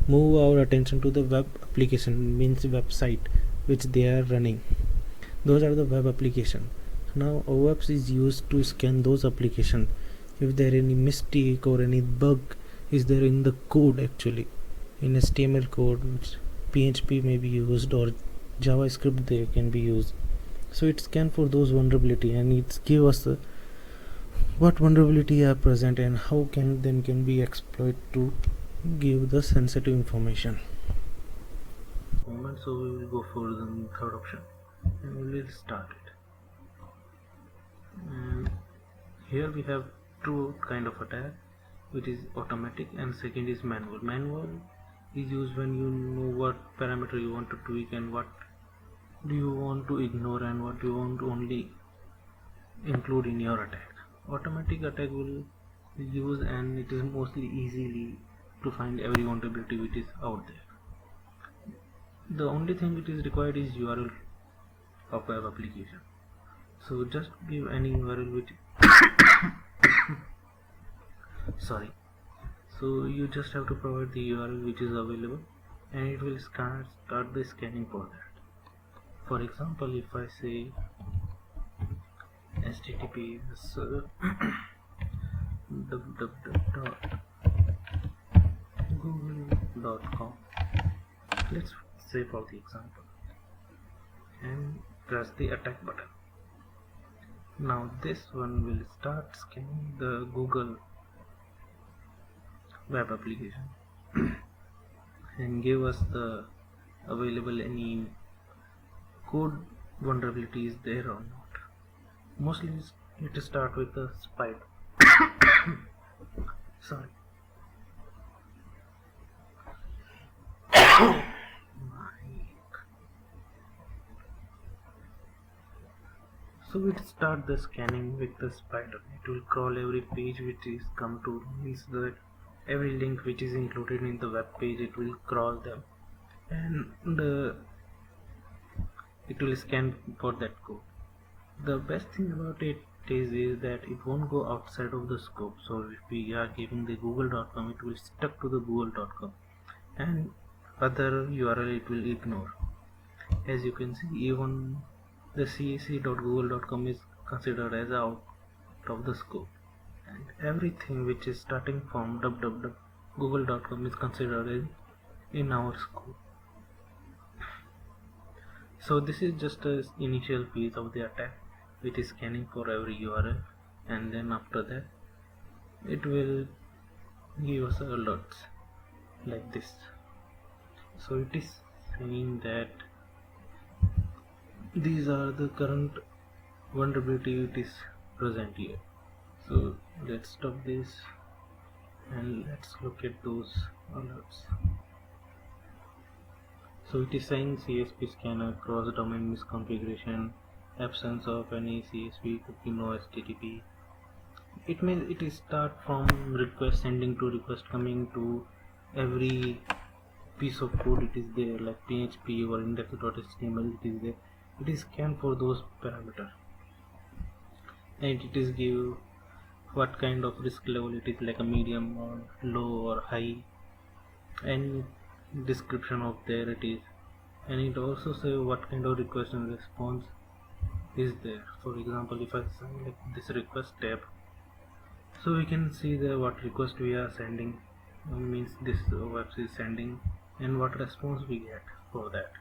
move our attention to the web application, means website which they are running. Those are the web application. Now OWASP is used to scan those applications. If there any mistake or any bug is there in the code, actually in HTML code, which PHP may be used or JavaScript they can be used. So it scan for those vulnerability, and it give us what vulnerability are present and how can be exploited to give the sensitive information. moment, so we will go for the third option and we will start it. And here we have two kind of attack, which is automatic and second is manual. Manual is used when you know what parameter you want to tweak and what do you want to ignore and what you want to only include in your attack. Automatic attack will use and it is mostly easily to find every vulnerability which is out there. The only thing which is required is URL of web application. So just give any URL which sorry. So you just have to provide the URL which is available and it will start the scanning for that. For example, if I say https www.google.com, let's say for the example, and press the attack button. Now this one will start scanning the Google web application and give us the available any code vulnerability is there or not. Mostly it start with the spider. Sorry. So it start the scanning with the spider. It will crawl every page which is come to, means that every link which is included in the web page, it will crawl them and it will scan for that code. The best thing about it is that it won't go outside of the scope. So if we are giving the google.com, it will stuck to the google.com and other URL it will ignore. As you can see, even the cac.google.com is considered as out of the scope, and everything which is starting from www.google.com is considered as in our scope. So this is just an initial phase of the attack, which is scanning for every URL, and then after that it will give us alerts like this. So it is saying that these are the current vulnerabilities present here. So let's stop this and let's look at those alerts. So it is saying CSP scanner, cross domain misconfiguration, absence of any CSP, no HTTP. It means it is start from request sending to request coming to every piece of code it is there, like PHP or index.html it is there. It is scan for those parameters and it is give what kind of risk level it is, like a medium or low or high, and description of there it is, and it also say what kind of request and response is there. For example, if I select this request tab, so we can see the what request we are sending, means this website is sending, and what response we get for that.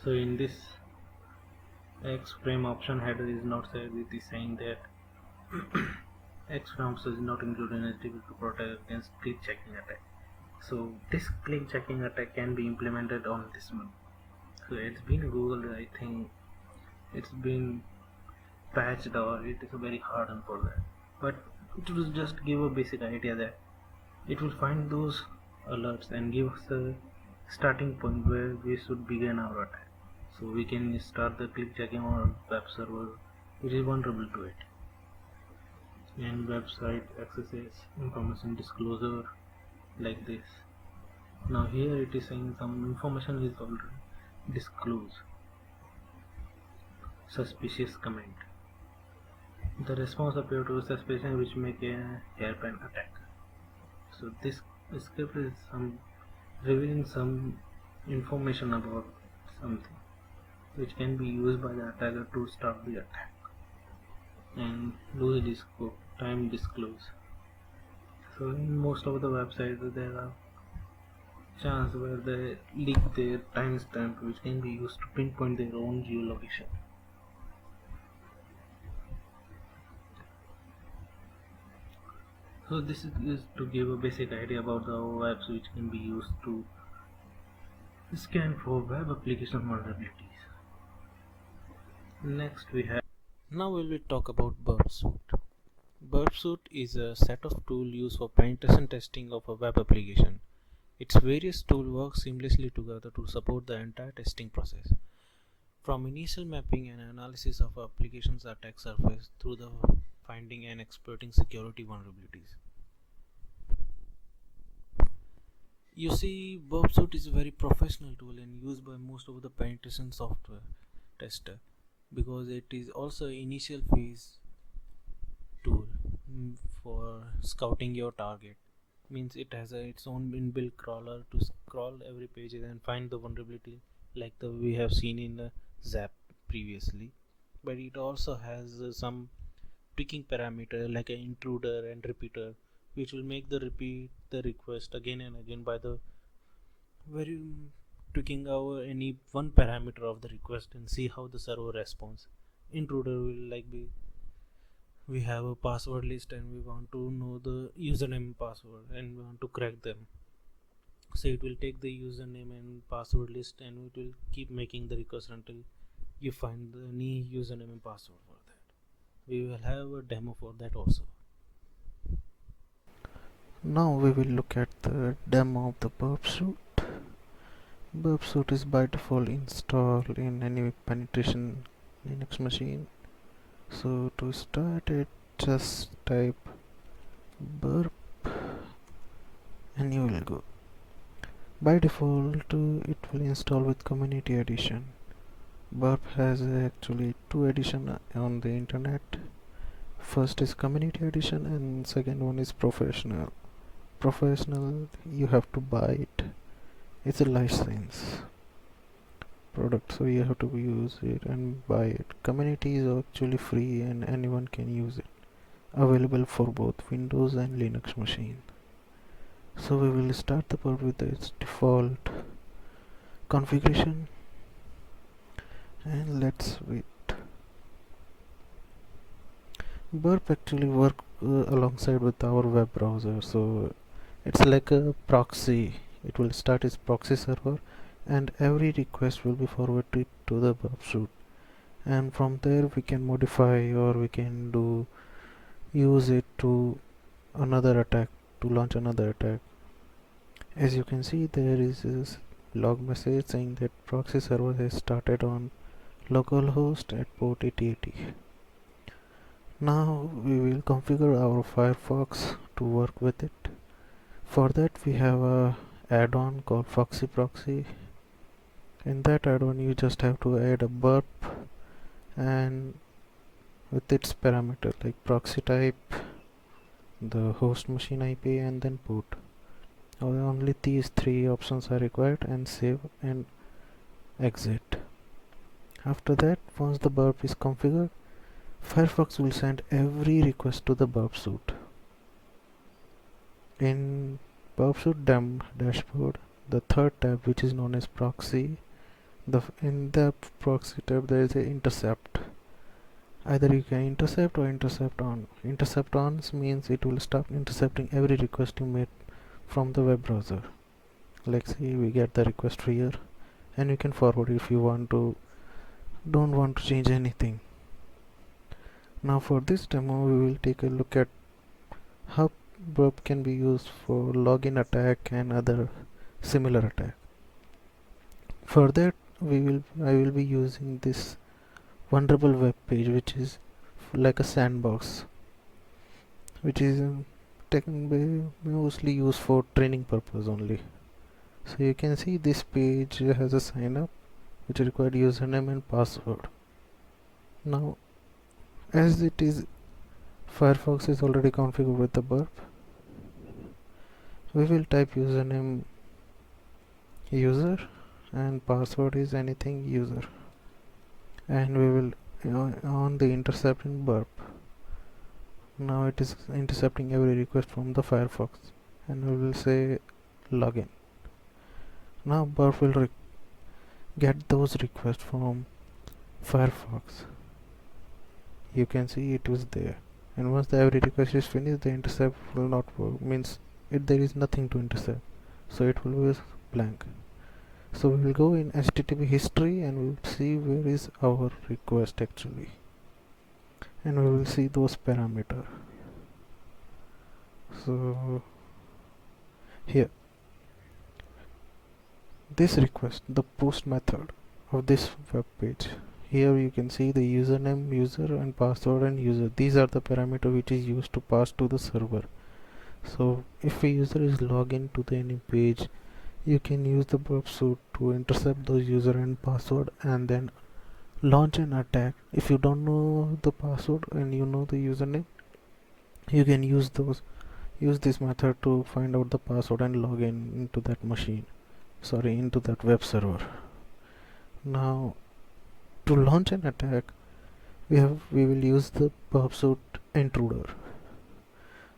So in this X frame option header is not said, it is saying that X frames is not included in HTTP to protect against click checking attack. So this click checking attack can be implemented on this one. So it's been Google, I think it's been patched or it is very hardened for that, but it will just give a basic idea that it will find those alerts and give us a starting point where we should begin our attack. So we can start the click checking on web server which is vulnerable to it, and website accesses information disclosure like this. Now here it is saying some information is already disclosed. Suspicious comment. The response appear to suspicion which make a hairpin attack. So this script is revealing some information about something which can be used by the attacker to stop the attack. And loosely scope, time disclose. So in most of the websites there are chance where they leak their timestamp which can be used to pinpoint their own geolocation. So this is to give a basic idea about the webs which can be used to Scan for web application vulnerabilities. Next we have. Now we will talk about Burp Suit. Burp Suit is a set of tools used for penetration testing of a web application. Its various tools work seamlessly together to support the entire testing process, from initial mapping and analysis of application's attack surface through the finding and exploiting security vulnerabilities. You see, Burp Suit is a very professional tool and used by most of the penetration software tester because it is also an initial phase tool for scouting your target. Means it has its own inbuilt crawler to scroll every page and find the vulnerability like the we have seen in the ZAP previously. But it also has some tweaking parameter like an intruder and repeater, which will make the repeat the request again and again by the very tweaking our any one parameter of the request and see how the server responds. Intruder will like be we have a password list and we want to know the username and password and we want to crack them, so it will take the username and password list and it will keep making the request until you find the any username and password for that. We will have a demo for that also. Now we will look at the demo of the Burp Suit. Burp Suit is by default installed in any penetration Linux machine. So to start it, just type burp and you will go. By default, it will install with Community Edition. Burp has actually two editions on the internet. First is Community Edition and second one is Professional. Professional, you have to buy it. It's a license product, so you have to use it and buy it. Community is actually free and anyone can use it. Available for both Windows and Linux machine. So we will start the Burp with its default configuration and let's wait. Burp actually work alongside with our web browser, so it's like a proxy. It will start its proxy server and every request will be forwarded to the Burp Suit, and from there we can modify or we can use it to another attack, to launch another attack. As you can see, there is this log message saying that proxy server has started on localhost at port 8080. Now we will configure our Firefox to work with it. For that we have a add-on called Foxy Proxy. In that add-on you just have to add a burp and with its parameter like proxy type, the host machine IP and then port. Only these three options are required, and save and exit. After that, once the burp is configured, Firefox will send every request to the Burp Suit. In Burp Suit dashboard, the third tab, which is known as proxy, in the proxy tab there is a intercept. Either you can intercept or intercept on. Intercept on means it will stop intercepting every request you made from the web browser. Like say we get the request here and you can forward if you don't want to change anything. Now for this demo we will take a look at how burp can be used for login attack and other similar attack. For that I will be using this vulnerable web page, which is like a sandbox, which is mostly used for training purpose only. So you can see this page has a sign up which required username and password. Now as it is Firefox is already configured with the burp, we will type username user and password is anything user, and we will on the intercept in burp. Now it is intercepting every request from the Firefox and we will say login. Now burp will get those requests from Firefox. You can see it was there, and once the every request is finished, the intercept will not work, means there is nothing to intercept, so it will be blank. So we will go in HTTP history and we will see where is our request actually, and we will see those parameter. So here, this request, the post method of this web page. Here you can see the username, user, and password and user. These are the parameter which is used to pass to the server. So if a user is logged to the any page, you can use the Burp Suit to intercept those user and password and then launch an attack. If you don't know the password and you know the username, you can use this method to find out the password and log in into that machine, into that web server. Now to launch an attack, we will use the Burp Suit intruder.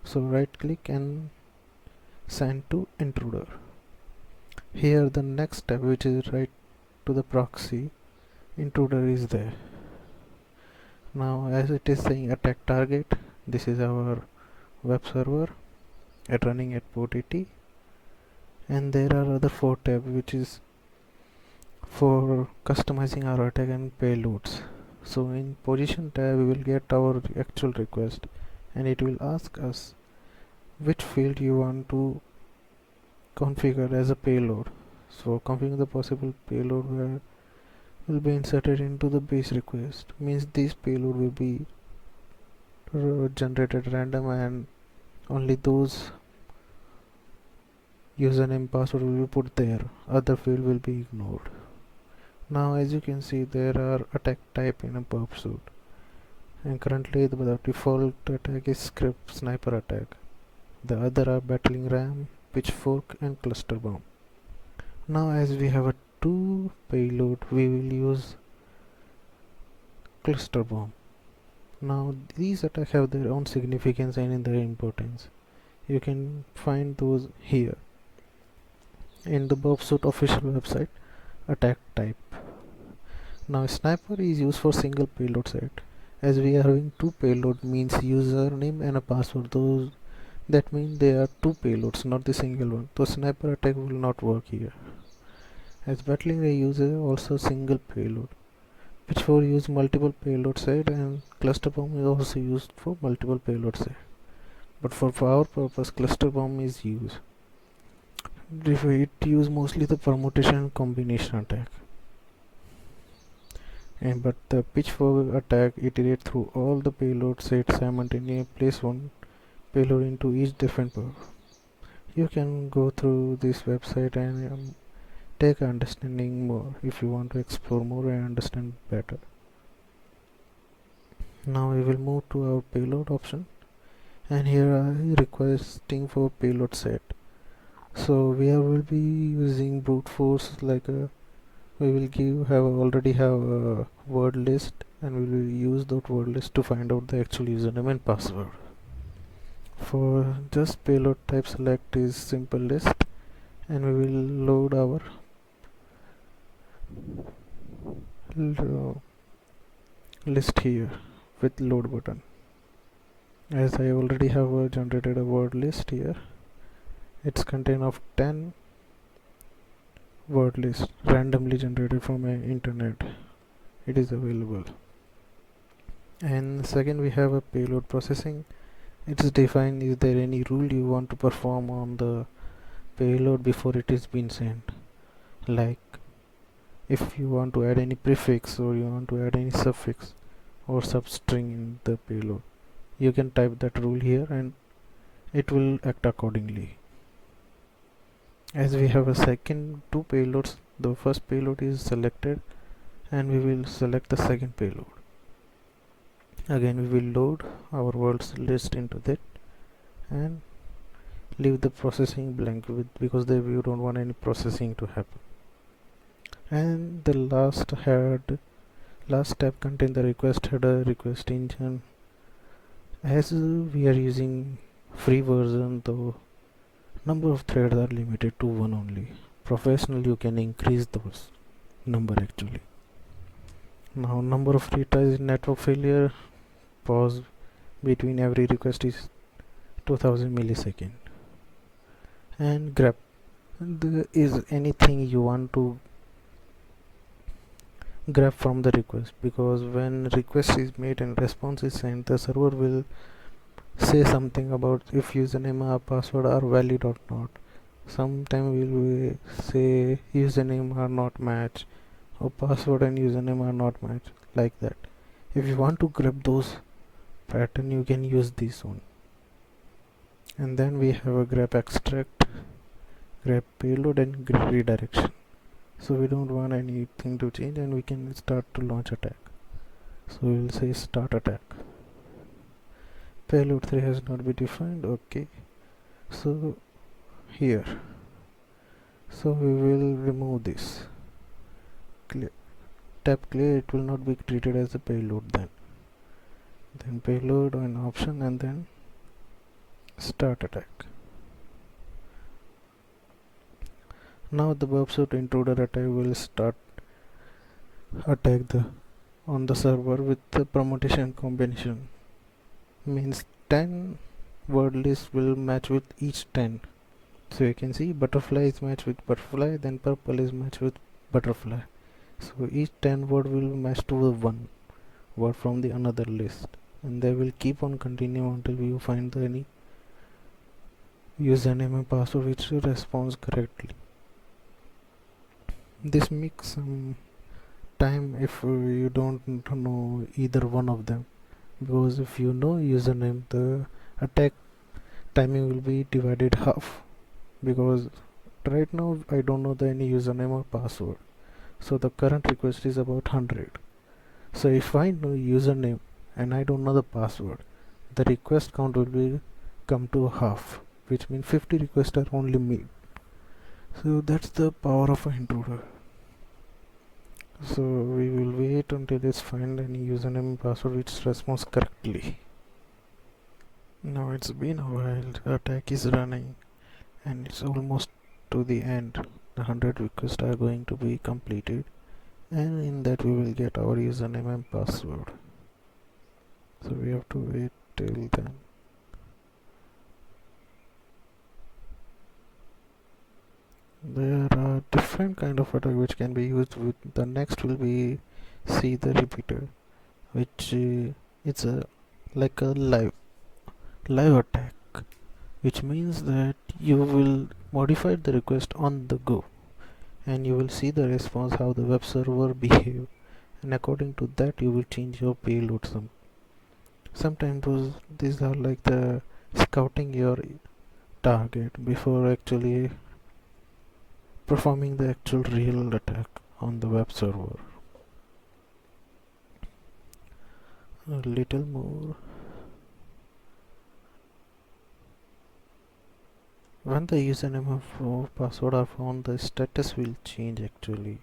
So right click and send to intruder. Here the next step, which is write to the proxy, intruder is there. Now as it is saying attack target, this is our web server running at port 80, and there are other 4 tabs which is for customizing our attack and payloads. So in position tab we will get our actual request, and it will ask us which field you want to configure as a payload. So configure the possible payload where will be inserted into the base request, means this payload will be generated random and only those username password will be put there, other field will be ignored. Now as you can see, there are attack type in a Burp Suit, and currently the default attack is script sniper attack. The other are battling ram, pitchfork, and cluster bomb. Now as we have a 2 payload, we will use cluster bomb. Now these attacks have their own significance and their importance. You can find those here in the Burp Suit official website. Attack type. Now sniper is used for single payload set. As we are having 2 payload, means username and a password. Those that mean there are 2 payloads, not the single one. So sniper attack will not work here. As battling ray uses also single payload. Pitchfork use multiple payload set, and cluster bomb is also used for multiple payload set. But for our purpose, cluster bomb is used. It use mostly the permutation and combination attack. But the pitchfork attack iterate through all the payload sets simultaneously, place one payload into each different purpose. You can go through this website and take understanding more if you want to explore more and understand better. Now we will move to our payload option, and here I requesting for payload set. So we will be using brute force, like we will already have a word list, and we will use that word list to find out the actual username and password. For just payload type, select is simple list, and we will load our list here with load button. As I already have generated a word list here, it's contain of 10 word list randomly generated from internet. It is available. And second, we have a payload processing. It's defined is there any rule you want to perform on the payload before it is being sent, like if you want to add any prefix or you want to add any suffix or substring in the payload, you can type that rule here and it will act accordingly. As we have a second 2 payloads, the first payload is selected and we will select the second payload. Again we will load our words list into that and leave the processing blank because we don't want any processing to happen. And the last step contain the request header, request engine. As we are using free version, though number of threads are limited to 1 only. Professional you can increase those number actually. Now number of retries in network failure, pause between every request is 2000 millisecond. And grep is anything you want to grab from the request, because when request is made and response is sent, the server will say something about if username or password are valid or not. Sometime will say username are not match, or password and username are not match, like that. If you want to grab those pattern, you can use this one. And then we have a grab extract, grab payload, and redirection. So we don't want anything to change, and we can start to launch attack. So we will say start attack. Payload 3 has not been defined. Okay, so here, so we will remove this. Clear. Tap clear. It will not be treated as a payload. Then payload an option, and then start attack. Now the Burp Suit intruder attack will start attack on the server with the permutation combination. Means 10 word list will match with each 10. So you can see butterfly is matched with butterfly, then purple is matched with butterfly. So each 10 word will match to one word from the another list, and they will keep on continuing until you find any username and password which responds correctly. This makes some time if you don't know either one of them, because if you know username, the attack timing will be divided half, because right now I don't know any username or password, so the current request is about 100. So if I know username and I don't know the password, the request count will be come to half, which means 50 requests are only made. So that's the power of an intruder. So we will wait until it's find any username and password which responds correctly. Now it's been a while, the attack is running and it's almost to the end. The 100 requests are going to be completed, and in that we will get our username and password. So we have to wait till then. There are different kind of attack which can be used with. The next will be see the repeater, which it's a like a live attack, which means that you will modify the request on the go, and you will see the response how the web server behave, and according to that you will change your payload. Sometimes these are like the scouting your target before actually performing the actual real attack on the web server. A little more. When the username or password are found, the status will change actually.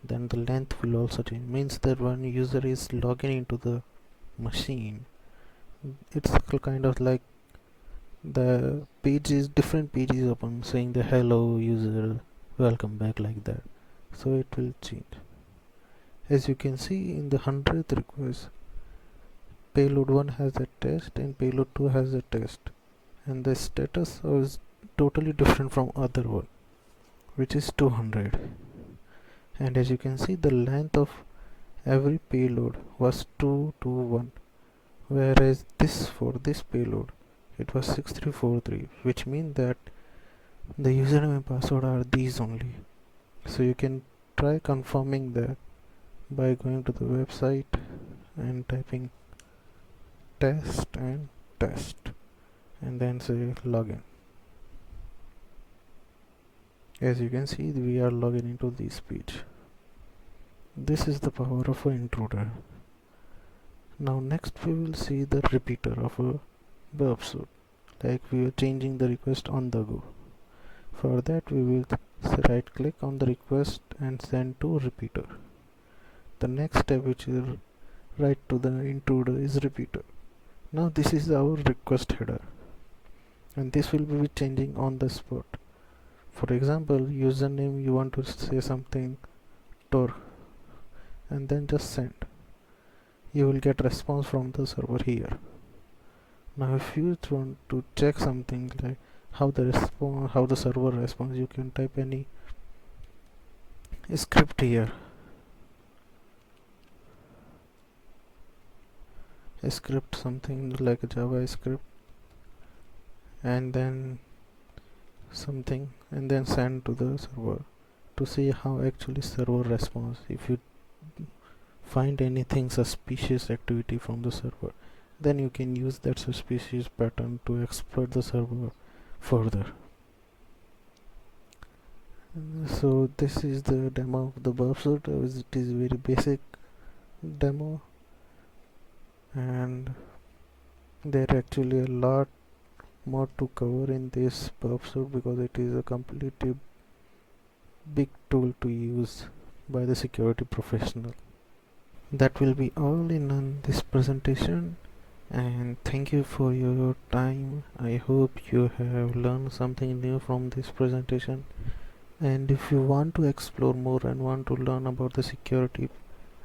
Then the length will also change. Means that when user is logging into the machine, it's kind of like the pages, different pages open saying the hello user, welcome back, like that. So it will change. As you can see in the 100th request, payload 1 has a test and payload 2 has a test, and the status is totally different from other one, which is 200. And as you can see, the length of every payload was 221, whereas for this payload it was 6343, which means that the username and password are these only. So you can try confirming that by going to the website and typing test and then say login. As you can see, we are logging into this page. This is the power of an intruder. Now next we will see the repeater of a Burp Suit, like we are changing the request on the go. For that we will right click on the request and send to repeater. The next step, which is write to the intruder, is repeater. Now this is our request header, and this will be changing on the spot. For example, username, you want to say something tor, and then just send. You will get response from the server here. Now if you want to check something like how the server responds, you can type any script here. a script, something like a JavaScript, and then something, and then send to the server to see how actually server responds. If you find anything suspicious activity from the server, then you can use that suspicious pattern to exploit the server further. So this is the demo of the Burp Suit. It is very basic demo, and there are actually a lot more to cover in this Burp Suit because it is a completely big tool to use by the security professional. That will be all in this presentation, and thank you for your time. I hope you have learned something new from this presentation, and if you want to explore more and want to learn about the security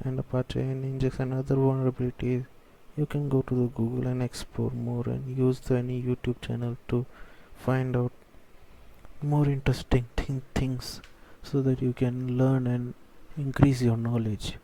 and Apache and Nginx and other vulnerabilities, you can go to the Google and explore more and use any YouTube channel to find out more interesting things so that you can learn and increase your knowledge.